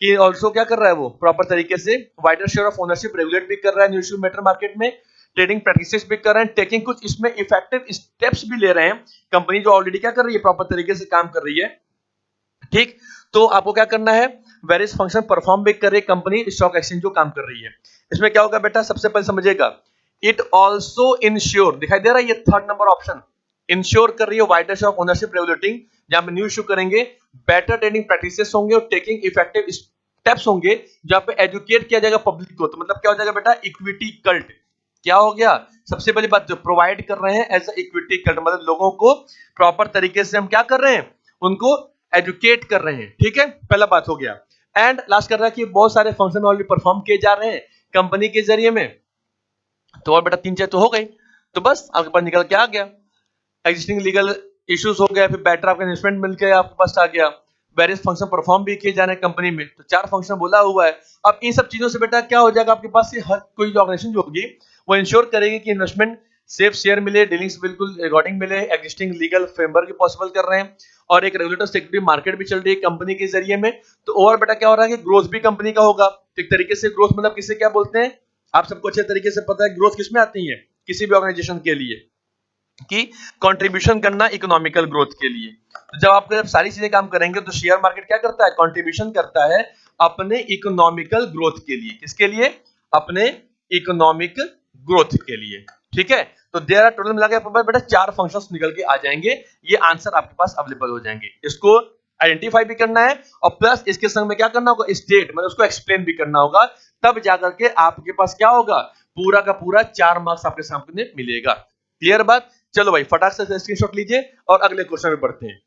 Speaker 1: कि ऑल्सो क्या कर रहा है, वो प्रॉपर तरीके से wider share of ownership regulate भी कर रहा है, न्यू इश्यू मैटर मार्केट में, ट्रेडिंग प्रैक्टिसेस भी कर रहे हैं, टेकिंग कुछ इसमें इफेक्टिव स्टेप्स भी ले रहे हैं। कंपनी जो ऑलरेडी क्या कर रही है, प्रॉपर तरीके से काम कर रही है, ठीक। तो आपको क्या करना है, वेरियस फंक्शन परफॉर्म भी कर रही है कंपनी स्टॉक एक्सचेंज जो काम कर रही है। इसमें क्या होगा बेटा, सबसे पहले समझिएगा, इट ऑल्सो इंश्योर, दिखाई दे रहा है ये थर्ड नंबर ऑप्शन, इंश्योर कर रही है wider share of ownership regulating, जहां पे न्यू इश्यू करेंगे, बेटर ट्रेडिंग प्रैक्टिसेस होंगे और टेकिंग इफेक्टिव स्टेप्स होंगे जहां पे एजुकेट किया जाएगा पब्लिक को। तो मतलब क्या हो जाएगा बेटा, इक्विटी कल्ट। क्या हो गया, सबसे पहली बात जो प्रोवाइड कर रहे हैं एज इक्विटी कल्ट, मतलब लोगों को प्रॉपर तरीके से हम क्या कर रहे हैं, उनको एजुकेट कर रहे हैं, ठीक है, पहला बात हो गया। एंड लास्ट कर रहा है कि बहुत सारे फंक्शन ऑलरेडी परफॉर्म किए जा रहे हैं कंपनी के जरिए में, तो और बेटा 3 चीजें तो हो गई, तो बस आपके पास निकल के आ गया एग्जिस्टिंग लीगल इश्यूज हो गया, फिर बेटर आपका इन्वेस्टमेंट मिल के आपके पास आ गया, वेरियस फंक्शन परफॉर्म भी किए जा रहे हैं कंपनी में, तो 4 फंक्शन बोला हुआ है। अब इन सब चीजों से बेटा क्या हो जाएगा आपके पास, हर कोई जो ऑर्गेनाइजेशन जो होगी वो इंश्योर करेगी कि इन्वेस्टमेंट सेफ शेयर मिले, डीलिंग्स बिल्कुल रिकॉर्डिंग मिले, एग्जिस्टिंग लीगल फ्रेमवर्क भी पॉसिबल कर रहे हैं, और एक रेगुलेटर सेक्रेटरी मार्केट भी चल रही है कंपनी के जरिए में। तो ओवर बेटा क्या हो रहा है कि ग्रोथ भी कंपनी का होगा। तो एक तरीके से ग्रोथ मतलब किसे क्या बोलते हैं, आप सबको अच्छे तरीके से पता है ग्रोथ किसमें आती है किसी भी ऑर्गेनाइजेशन के लिए, कि कंट्रीब्यूशन करना इकोनॉमिकल ग्रोथ के लिए। तो जब आप सारी चीजें काम करेंगे तो शेयर मार्केट क्या करता है, कंट्रीब्यूशन करता है अपने इकोनॉमिकल ग्रोथ के लिए, किसके लिए, अपने इकोनॉमिक ग्रोथ के लिए। ठीक है, तो देयर आर टोटल मिला के बेटा 4 फंक्शंस निकल के आ जाएंगे, ये आंसर आपके पास अवेलेबल हो जाएंगे। इसको आइडेंटिफाई भी करना है और प्लस इसके संग में क्या करना होगा, स्टेट मतलब उसको एक्सप्लेन भी करना होगा, तब जाकर के आपके पास क्या होगा, पूरा का पूरा 4 मार्क्स आपके सामने मिलेगा। क्लियर बात, चलो भाई फटाक से स्क्रीनशॉट लीजिए और अगले क्वेश्चन में बढ़ते हैं।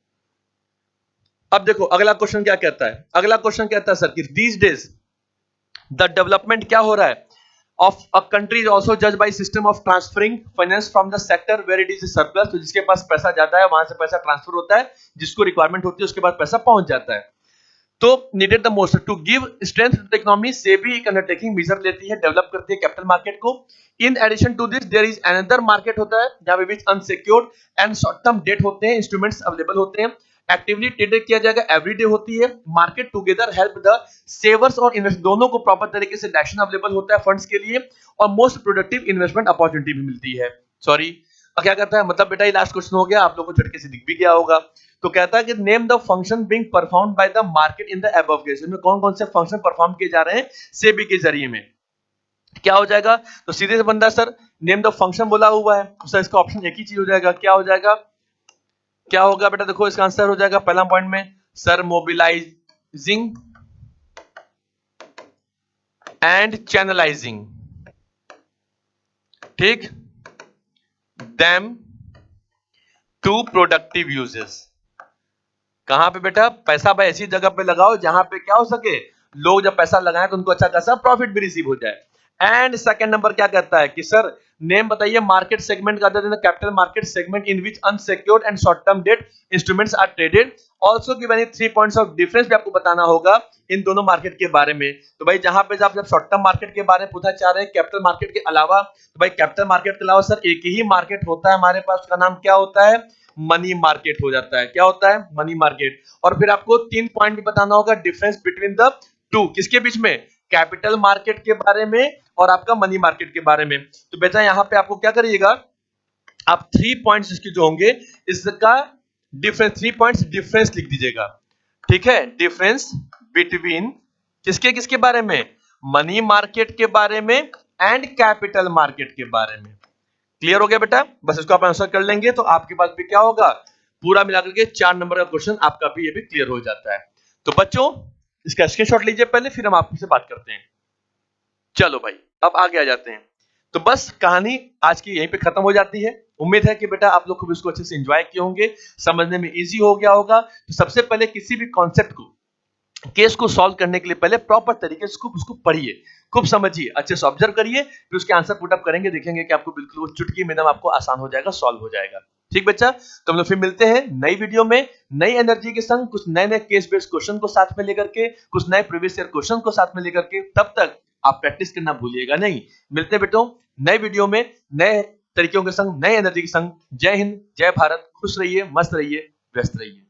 Speaker 1: अब देखो अगला क्वेश्चन क्या कहता है, अगला क्वेश्चन कहता है सर कि दीज डेज द डेवलपमेंट क्या हो रहा है of a country is also judged by system of transferring finance from the sector where it is surplus, तो जिसके पास पैसा ज्यादा है वहां से पैसा ट्रांसफर होता है, जिसको रिक्वायरमेंट होती है उसके बाद पैसा पहुंच जाता है। तो needed the most to give strength to the economy, से भी एक अंडरटेकिंग मेजर लेती है, डेवलप करती है कैपिटल मार्केट को। In addition to this there is another market होता है जहां पे which unsecured and short term debt होते हैं, इंस्ट्रूमेंट्स अवेलेबल होते हैं, एक्टिवली ट्रेडेड किया जाएगा, एवरीडे होती है। मार्केट टुगेदर हेल्प द सेवर्स और इन्वेस्ट दोनों को प्रॉपर तरीके से डायरेक्शन अवेलेबल होता है फंड्स के लिए, और मोस्ट प्रोडक्टिव इन्वेस्टमेंट अपॉर्चुनिटी भी मिलती है। सॉरी क्या कहता है, मतलब बेटा ये लास्ट क्वेश्चन हो गया, आप लोगों को झटके से दिख भी गया होगा। तो कहता है कि name the function being performed by the market in the above case, में कौन कौन से फंक्शन परफॉर्म किए जा रहे हैं सेबी के जरिए में, क्या हो जाएगा। तो सीधे से बंदा सर नेम द फंक्शन बोला हुआ है, तो सर इसका ऑप्शन एक ही चीज हो जाएगा, क्या हो जाएगा, क्या होगा बेटा, देखो इसका आंसर हो जाएगा पहला पॉइंट में सर मोबिलाइजिंग एंड चैनलाइजिंग, ठीक, देम टू प्रोडक्टिव यूजेस। कहां पे बेटा, पैसा भाई ऐसी जगह पे लगाओ जहां पे क्या हो सके, लोग जब पैसा लगाएं तो उनको अच्छा खासा प्रॉफिट भी रिसीव हो जाए। एंड सेकंड नंबर क्या कहता है कि सर नेम बताइए मार्केट सेगमेंट का, capital market segment in which unsecured and short term debt instruments are traded, also given 3 points of difference भी आपको बताना होगा इन दोनों मार्केट के बारे में। तो भाई जहां पे आप जब शॉर्ट टर्म मार्केट के बारे में पूछना चाह रहे हैं कैपिटल मार्केट के अलावा, तो भाई कैपिटल मार्केट के अलावा सर एक ही मार्केट होता है हमारे पास, उसका नाम क्या होता है, मनी मार्केट हो जाता है। क्या होता है, मनी मार्केट। और फिर आपको 3 पॉइंट भी बताना होगा डिफरेंस बिटवीन द टू, किसके बीच में, कैपिटल मार्केट के बारे में और आपका मनी मार्केट के बारे में। तो बेटा यहां पे आपको क्या करिएगा, आप 3 पॉइंट्स इसके जो होंगे इसका डिफरेंस, 3 पॉइंट्स डिफरेंस लिख दीजिएगा, ठीक है, डिफरेंस बिटवीन किसके किसके बारे में, मनी मार्केट के बारे में एंड कैपिटल मार्केट के बारे में। क्लियर हो गया बेटा, बस इसको आप आंसर कर लेंगे तो आपके पास भी क्या होगा, पूरा मिलाकर के 4 नंबर का क्वेश्चन आपका भी ये भी क्लियर हो जाता है। तो बच्चों इसका स्क्रीनशॉट लीजिए पहले, फिर हम आपसे बात करते हैं। चलो भाई अब आगे आ जाते हैं। तो बस कहानी आज की यहीं पे खत्म हो जाती है। उम्मीद है कि बेटा आप लोग खूब इसको अच्छे से एंजॉय किए होंगे, समझने में इजी हो गया होगा। तो सबसे पहले किसी भी कॉन्सेप्ट को, केस को सॉल्व करने के लिए पहले प्रॉपर तरीके से उसको पढ़िए, खूब समझिए, अच्छे से ऑब्जर्व करिए, फिर उसके आंसर पुट अप करेंगे, देखेंगे कि आपको बिल्कुल वो चुटकी में एकदम आपको आसान हो जाएगा, सॉल्व हो जाएगा। ठीक बच्चा, तो हम लोग फिर मिलते हैं नई वीडियो में नई एनर्जी के संग, कुछ नए नए केस बेस्ड क्वेश्चन को साथ में लेकर के, कुछ नए प्रीवियस ईयर क्वेश्चन को साथ में लेकर के। तब तक आप प्रैक्टिस करना भूलिएगा नहीं। मिलते हैं बेटों नए वीडियो में नए तरीकों के संग, नए एनर्जी के संग। जय हिंद, जय भारत, खुश रहिए, मस्त रहिए, व्यस्त रहिए।